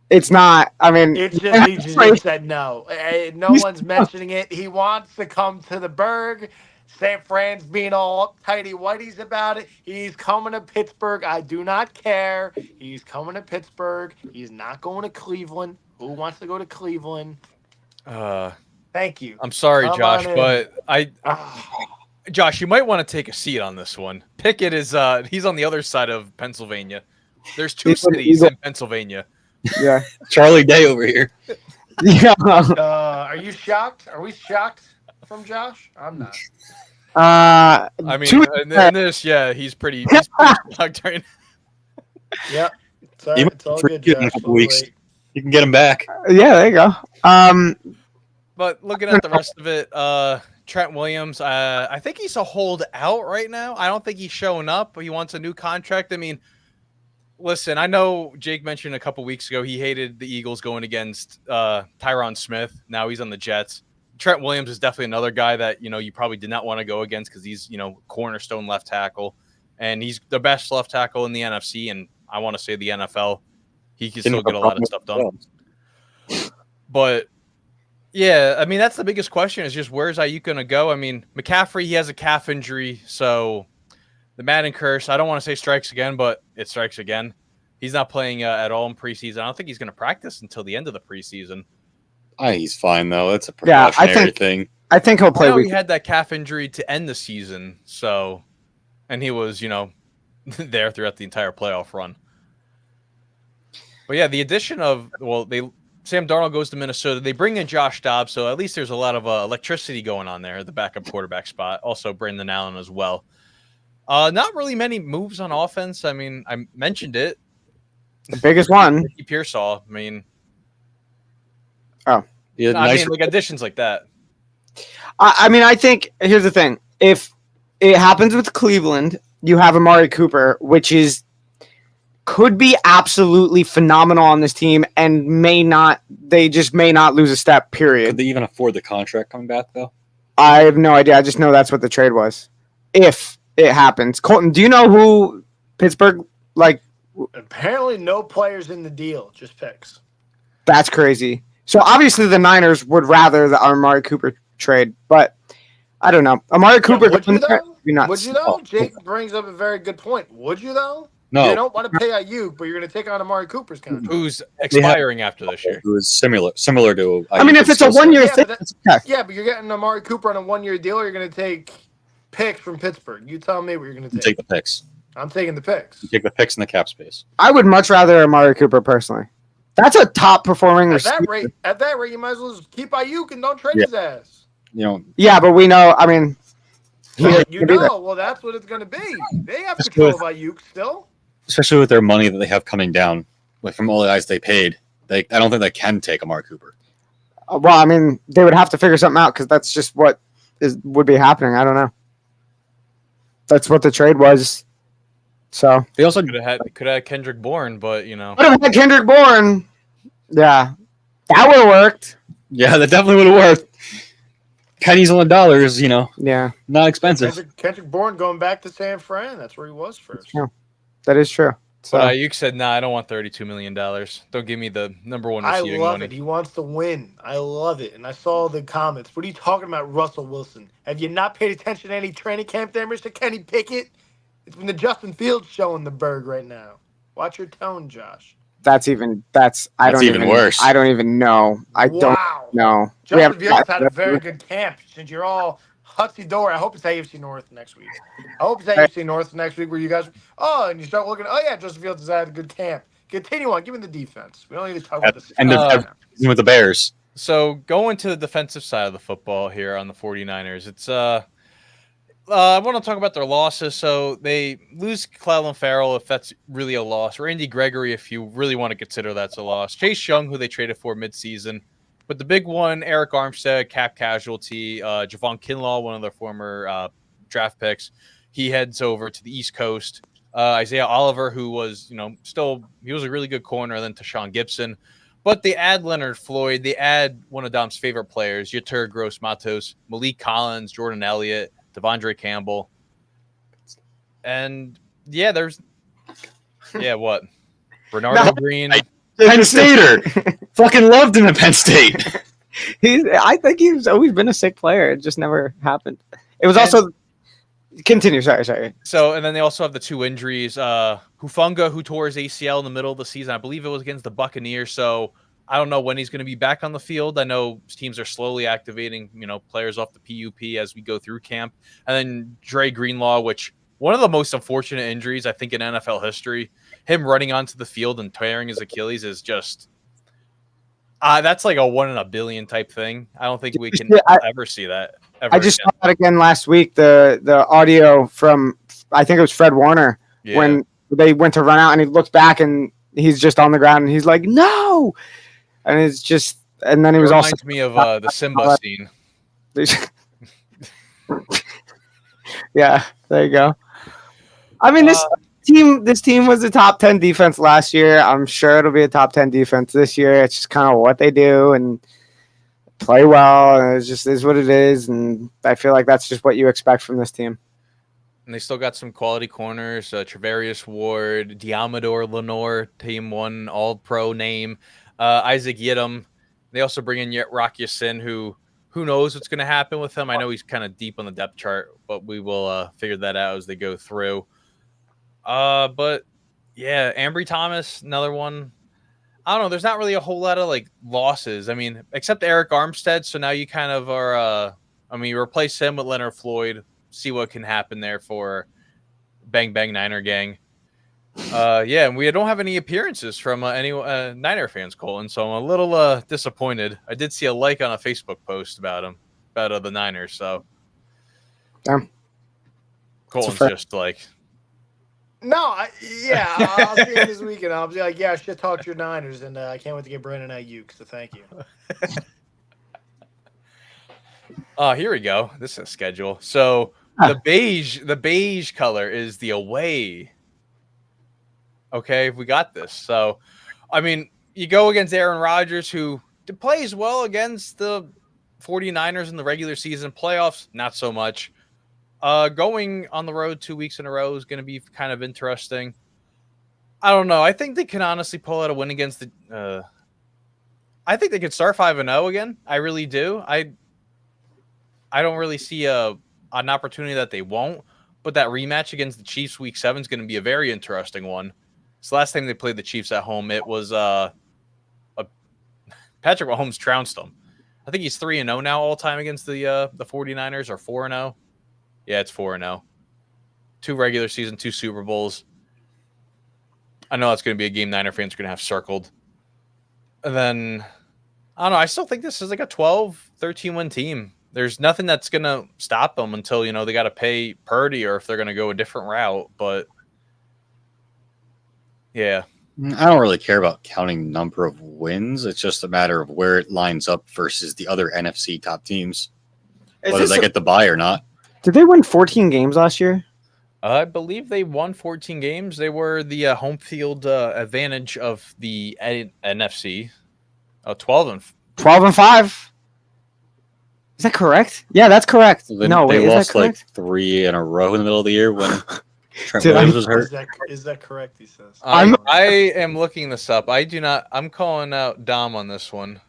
[SPEAKER 2] It's not, I mean.
[SPEAKER 5] It's just, he just said no. No one's mentioning it. He wants to come to the Berg. San Fran's being all tighty-whities about it. He's coming to Pittsburgh. I do not care. He's coming to Pittsburgh. He's not going to Cleveland. Who wants to go to Cleveland? Thank you.
[SPEAKER 1] I'm sorry, Josh, but Josh, you might want to take a seat on this one. Pickett is he's on the other side of Pennsylvania. There's 2 cities in Pennsylvania.
[SPEAKER 2] Yeah.
[SPEAKER 3] Charlie Day over here.
[SPEAKER 2] Yeah.
[SPEAKER 5] Are you shocked? Are we shocked from Josh? I'm not.
[SPEAKER 1] I mean, in this, yeah, he's pretty shocked right now.
[SPEAKER 5] Yeah. It's all good, Josh.
[SPEAKER 3] In a couple weeks. You can get him back.
[SPEAKER 2] Yeah, there you go.
[SPEAKER 1] But looking at the rest of it, Trent Williams, I think he's a holdout right now. I don't think he's showing up. He wants a new contract. I mean, listen, I know Jake mentioned a couple weeks ago he hated the Eagles going against Tyron Smith. Now he's on the Jets. Trent Williams is definitely another guy that, you probably did not want to go against because he's, cornerstone left tackle. And he's the best left tackle in the NFC, and I want to say the NFL. He can still get a lot of stuff done. But, yeah, I mean, that's the biggest question is just where's Ayuk going to go? I mean, McCaffrey, he has a calf injury, so the Madden curse, I don't want to say strikes again, but it strikes again. He's not playing at all in preseason. I don't think he's going to practice until the end of the preseason.
[SPEAKER 3] He's fine, though. That's a precautionary thing.
[SPEAKER 2] I think he'll play.
[SPEAKER 1] He had that calf injury to end the season, so, and he was, there throughout the entire playoff run. But yeah, the addition of Sam Darnold goes to Minnesota. They bring in Josh Dobbs, so at least there's a lot of electricity going on there at the backup quarterback spot. Also, Brandon Allen as well. Not really many moves on offense. I mean, I mentioned it.
[SPEAKER 2] The biggest one,
[SPEAKER 1] Ricky Pearsall. I mean, additions like that.
[SPEAKER 2] I mean, I think here's the thing: if it happens with Cleveland, you have Amari Cooper, which could be absolutely phenomenal on this team, and they just may not lose a step. Period.
[SPEAKER 3] Could they even afford the contract coming back though?
[SPEAKER 2] I have no idea. I just know that's what the trade was. If it happens, Colton, do you know who Pittsburgh like?
[SPEAKER 5] Apparently, no players in the deal, just picks.
[SPEAKER 2] That's crazy. So obviously, the Niners would rather the Amari Cooper trade, but I don't know. Amari Cooper.
[SPEAKER 5] Would you though? Jake brings up a very good point. Would you though?
[SPEAKER 3] No.
[SPEAKER 5] You don't want to pay Ayuk, but you're going to take on Amari Cooper's contract,
[SPEAKER 1] who's expiring after this year.
[SPEAKER 3] It was similar to.
[SPEAKER 2] I mean, if it's a 1 year thing,
[SPEAKER 5] but you're getting Amari Cooper on a 1 year deal, or you're going to take picks from Pittsburgh. You tell me what you're going to take.
[SPEAKER 3] Take the picks.
[SPEAKER 5] I'm taking the picks.
[SPEAKER 3] You take the picks in the cap space.
[SPEAKER 2] I would much rather Amari Cooper personally. That's a top performing receiver.
[SPEAKER 5] At that rate, you might as well just keep Ayuk and don't trade his ass.
[SPEAKER 2] Yeah, but we know. I mean,
[SPEAKER 5] well, that's what it's going to be. They have control of Ayuk still,
[SPEAKER 3] especially with their money that they have coming down, from all the guys they paid. I don't think they can take Amari Cooper.
[SPEAKER 2] Well, I mean, they would have to figure something out because that's just what would be happening. I don't know. That's what the trade was. So
[SPEAKER 3] they also
[SPEAKER 1] could have had Kendrick Bourne, but
[SPEAKER 2] would have had Kendrick Bourne. Yeah, that would have worked.
[SPEAKER 3] Yeah, that definitely would have worked. Pennies on the dollars,
[SPEAKER 2] Yeah,
[SPEAKER 3] not expensive.
[SPEAKER 5] Kendrick Bourne going back to San Fran. That's where he was first.
[SPEAKER 2] That is true. So
[SPEAKER 1] but Ayuk said, "Nah, I don't want $32 million. Don't give me the number one receiving money."
[SPEAKER 5] I love it. He wants to win. I love it. And I saw the comments. What are you talking about, Russell Wilson? Have you not paid attention to any training camp there, Mr. Kenny Pickett? It's been the Justin Fields show in the Berg right now. Watch your tone, Josh.
[SPEAKER 2] That's even worse. I don't even know. I don't know.
[SPEAKER 5] Justin Fields had a very good camp. Since you're all hutsy door, I hope it's AFC North next week. I hope it's AFC North next week where you guys, and you start looking, Justin Fields has had a good camp. Continue on. Give me the defense. We don't need to talk about this.
[SPEAKER 3] And with the Bears.
[SPEAKER 1] So going to the defensive side of the football here on the 49ers, it's I want to talk about their losses. So they lose Clelin Ferrell, if that's really a loss. Randy Gregory, if you really want to consider that's a loss. Chase Young, who they traded for midseason. But the big one, Eric Armstead, cap casualty. Javon Kinlaw, one of their former draft picks. He heads over to the East Coast. Isaiah Oliver, who was, he was a really good corner. Then Tashawn Gibson. But they add Leonard Floyd. They add one of Dom's favorite players, Yetur Gross-Matos, Malik Collins, Jordan Elliott, Devondre Campbell. And, what? Bernardo Green.
[SPEAKER 3] Penn Stater. Fucking loved him at Penn State.
[SPEAKER 2] I think he's always been a sick player. It just never happened. It was also... Continue. Sorry.
[SPEAKER 1] So, and then they also have the two injuries. Hufanga, who tore his ACL in the middle of the season. I believe it was against the Buccaneers. So, I don't know when he's going to be back on the field. I know teams are slowly activating, players off the PUP as we go through camp. And then Dre Greenlaw, which one of the most unfortunate injuries, I think, in NFL history. Him running onto the field and tearing his Achilles is just that's like a 1 in a billion type thing. I don't think we can ever see that.
[SPEAKER 2] I just saw that again last week. The audio from, I think it was Fred Warner, when they went to run out and he looked back and he's just on the ground and he's like, no. And it's just, and then he was also.
[SPEAKER 1] Reminds me of the Simba scene.
[SPEAKER 2] Yeah, there you go. I mean, this team was a top 10 defense last year. I'm sure it'll be a top 10 defense this year. It's just kind of what they do. And play well. And it just is what it is, and I feel like that's just what you expect from this team.
[SPEAKER 1] And they still got some quality corners. Travarius Ward, Diamador Lenore, team one All-Pro name. Isaac Yiadom. They also bring in Rock Ya-Sin, who knows what's going to happen with him. I know he's kind of deep on the depth chart, but we will figure that out as they go through. But yeah, Ambry Thomas, another one. I don't know. There's not really a whole lot of like losses. I mean, except Eric Armstead. So now you kind of are. You replace him with Leonard Floyd. See what can happen there for Bang Bang Niner Gang. Yeah, and we don't have any appearances from any Niner fans, Colton. So I'm a little disappointed. I did see a like on a Facebook post about him, about the Niners. So,
[SPEAKER 2] Damn.
[SPEAKER 1] Colton's just like,
[SPEAKER 5] No, I'll see him this weekend. I'll be like, yeah, shit, talk to your Niners, and I can't wait to get Brandon Ayuk. So thank you.
[SPEAKER 1] Here we go. This is a schedule. So the beige color is the away. Okay, we got this. So, I mean, you go against Aaron Rodgers, who plays well against the 49ers in the regular season. Playoffs, not so much. Going on the road 2 weeks in a row is going to be kind of interesting. I don't know. I think they can honestly pull out a win against the. I think they could start 5-0 again. I really do. I don't really see an opportunity that they won't. But that rematch against the Chiefs Week 7 is going to be a very interesting one. So last time they played the Chiefs at home, it was Patrick Mahomes trounced them. I think he's 3-0 now all time against the 49ers, or 4-0. Yeah, it's 4-0. 2 regular season, 2 Super Bowls. I know that's going to be a game Niner fans are going to have circled. And then, I don't know. I still think this is like a 12, 13-win team. There's nothing that's going to stop them until, they got to pay Purdy or if they're going to go a different route. But, yeah.
[SPEAKER 3] I don't really care about counting number of wins. It's just a matter of where it lines up versus the other NFC top teams. Whether they get the bye or not.
[SPEAKER 2] Did they win 14 games last year?
[SPEAKER 1] I believe they won 14 games. They were the home field advantage of the NFC.
[SPEAKER 2] 12-5. Is that correct? Yeah, that's correct.
[SPEAKER 3] They
[SPEAKER 2] Wait,
[SPEAKER 3] lost like 3 in a row in the middle of the year when Trent
[SPEAKER 2] Dude,
[SPEAKER 3] Williams was hurt.
[SPEAKER 5] Is that correct? He says.
[SPEAKER 1] I am looking this up. I do not. I'm calling out Dom on this one.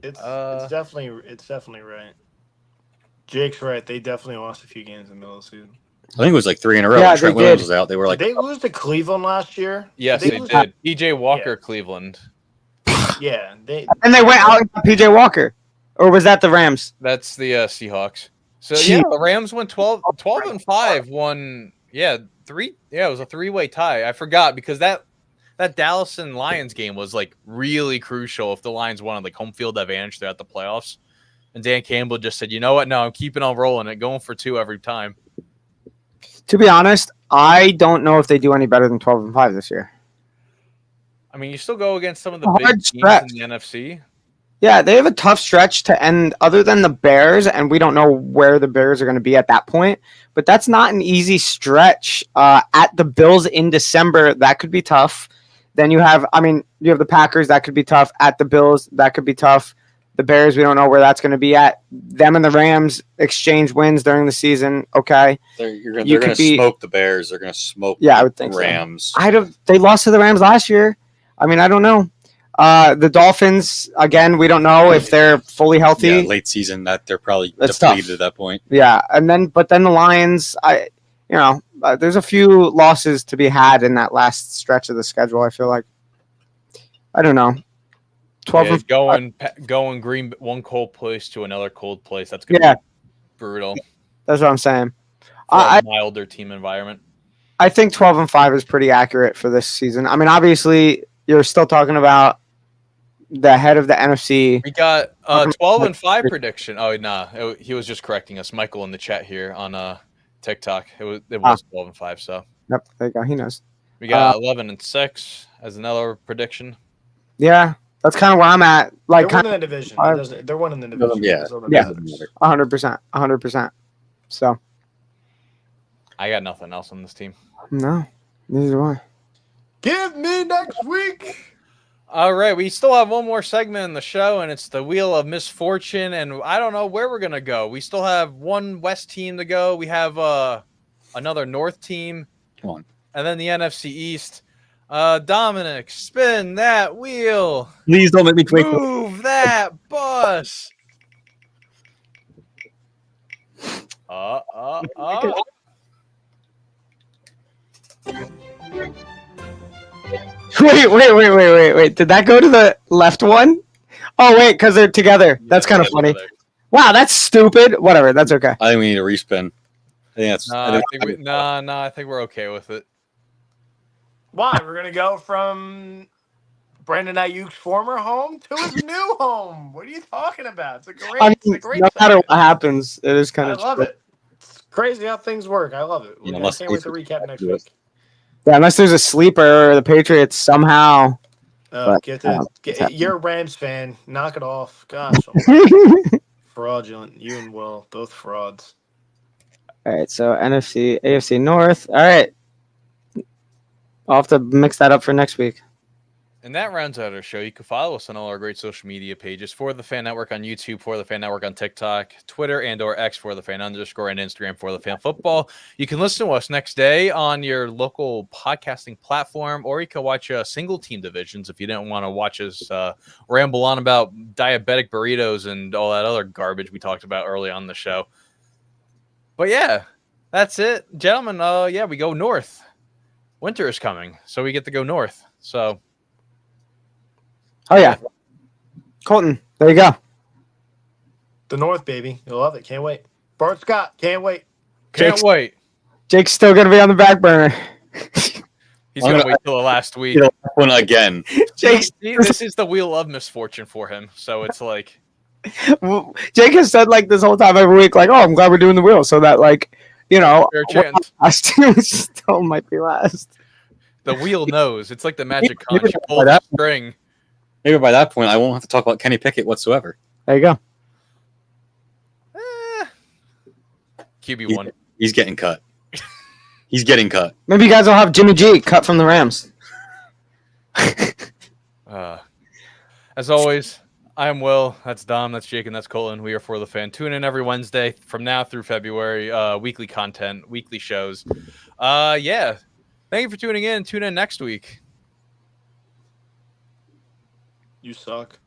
[SPEAKER 5] It's definitely right. Jake's right. They definitely lost a few games in the middle of the season.
[SPEAKER 3] I think it was like 3 in a row.
[SPEAKER 2] Yeah,
[SPEAKER 3] when Trent
[SPEAKER 2] they
[SPEAKER 3] Williams
[SPEAKER 2] did.
[SPEAKER 3] was out. They were like,
[SPEAKER 5] Did they lose to Cleveland last year?
[SPEAKER 1] Yes, they did. PJ Walker, Cleveland.
[SPEAKER 5] Yeah,
[SPEAKER 2] and they went out and got PJ Walker, or was that the Rams?
[SPEAKER 1] That's the Seahawks. So
[SPEAKER 2] Jeez.
[SPEAKER 1] yeah, the Rams went 12-5. Won 3. Yeah, it was a 3-way tie. I forgot because that Dallas and Lions game was like really crucial if the Lions wanted like home field advantage throughout the playoffs. And Dan Campbell just said, you know what? No, I'm keeping on rolling it, going for 2 every time.
[SPEAKER 2] To be honest, I don't know if they do any better than 12-5 this year.
[SPEAKER 1] I mean, you still go against some of the
[SPEAKER 2] Hard
[SPEAKER 1] big
[SPEAKER 2] stretch.
[SPEAKER 1] teams in the NFC.
[SPEAKER 2] Yeah, they have a tough stretch to end other than the Bears, and we don't know where the Bears are going to be at that point. But that's not an easy stretch. At the Bills in December, that could be tough. Then you have the Packers, that could be tough. At the Bills, that could be tough. The Bears, we don't know where that's going to be at. Them and the Rams exchange wins during the season. Okay,
[SPEAKER 3] they're going to smoke the Bears. They're going to smoke
[SPEAKER 2] I would think
[SPEAKER 3] Rams.
[SPEAKER 2] So. They lost to the Rams last year. I don't know. The Dolphins, again, we don't know if they're fully healthy.
[SPEAKER 3] Yeah, late season, that they're probably
[SPEAKER 2] That's
[SPEAKER 3] depleted
[SPEAKER 2] tough.
[SPEAKER 3] at that point.
[SPEAKER 2] Yeah, but then the Lions, there's a few losses to be had in that last stretch of the schedule. I feel like, I don't know, 12
[SPEAKER 1] going green one cold place to another cold place. That's gonna be brutal.
[SPEAKER 2] That's what I'm saying.
[SPEAKER 1] For a milder team environment.
[SPEAKER 2] I think 12-5 is pretty accurate for this season. Obviously, you're still talking about the head of the NFC.
[SPEAKER 1] We got 12-5 prediction. Oh no, he was just correcting us. Michael in the chat here on TikTok. It was 12-5. So
[SPEAKER 2] yep, there you go. He knows.
[SPEAKER 1] We got 11-6 as another prediction.
[SPEAKER 2] Yeah, that's kind of where I'm at. Like,
[SPEAKER 5] they're winning the division. They're winning the division.
[SPEAKER 3] Yeah,
[SPEAKER 2] 100%. So
[SPEAKER 1] I got nothing else on this team.
[SPEAKER 2] No, neither do I.
[SPEAKER 5] Give me next week.
[SPEAKER 1] All right, we still have one more segment in the show, and it's the Wheel of Misfortune. And I don't know where we're gonna go. We still have one West team to go. We have another North team.
[SPEAKER 3] Come on.
[SPEAKER 1] And then the NFC East. Dominic, spin that wheel.
[SPEAKER 3] Please don't make me quick.
[SPEAKER 1] Move that bus.
[SPEAKER 2] Wait. Did that go to the left one? Oh, wait, because they're together. That's kind of funny. Wow, that's stupid. Whatever, that's okay.
[SPEAKER 3] I think we need a respin. I think that's.
[SPEAKER 1] I think we're okay with it.
[SPEAKER 5] Why? We're gonna go from Brandon Ayuk's former home to his new home. What are you talking about? It's a great.
[SPEAKER 2] I mean,
[SPEAKER 5] it's a great
[SPEAKER 2] no matter
[SPEAKER 5] segment.
[SPEAKER 2] what happens, it is kind
[SPEAKER 5] I
[SPEAKER 2] of.
[SPEAKER 5] love it. It's crazy how things work. I love it.
[SPEAKER 3] You know,
[SPEAKER 5] I can't wait to recap next week.
[SPEAKER 2] Yeah, unless there's a sleeper, the Patriots somehow. But,
[SPEAKER 5] You're a Rams fan. Knock it off. Gosh, fraudulent. You and Will, both frauds.
[SPEAKER 2] All right, so NFC, AFC North. All right, I'll have to mix that up for next week.
[SPEAKER 1] And that rounds out our show. You can follow us on all our great social media pages for the Fan Network on YouTube, for the Fan Network on TikTok, Twitter and/or X for the Fan _ and Instagram for the Fan Football. You can listen to us next day on your local podcasting platform, or you can watch single team divisions if you didn't want to watch us ramble on about diabetic burritos and all that other garbage we talked about early on the show. But yeah, that's it, gentlemen. We go north. Winter is coming, so we get to go north. So.
[SPEAKER 2] Oh, yeah. Colton, there you go.
[SPEAKER 5] The North, baby. You'll love it. Can't wait. Bart Scott, can't wait.
[SPEAKER 1] Can't wait.
[SPEAKER 2] Jake's still going to be on the back burner.
[SPEAKER 1] He's going to wait till the last week.
[SPEAKER 3] One again.
[SPEAKER 2] Jake's,
[SPEAKER 1] this is the wheel of misfortune for him. So it's like.
[SPEAKER 2] Jake has said, like, this whole time every week, like, oh, I'm glad we're doing the wheel. So that, like, you know, last still might be last.
[SPEAKER 1] The wheel knows. It's like the magic conch. You pull the string.
[SPEAKER 3] Maybe by that point, I won't have to talk about Kenny Pickett whatsoever.
[SPEAKER 2] There you go.
[SPEAKER 1] QB1.
[SPEAKER 3] He's getting cut. He's getting cut.
[SPEAKER 2] Maybe you guys will have Jimmy G cut from the Rams.
[SPEAKER 1] As always, I'm Will. That's Dom. That's Jake. And that's Colin. We are For the Fan. Tune in every Wednesday from now through February. Weekly content, weekly shows. Yeah. Thank you for tuning in. Tune in next week.
[SPEAKER 5] You suck.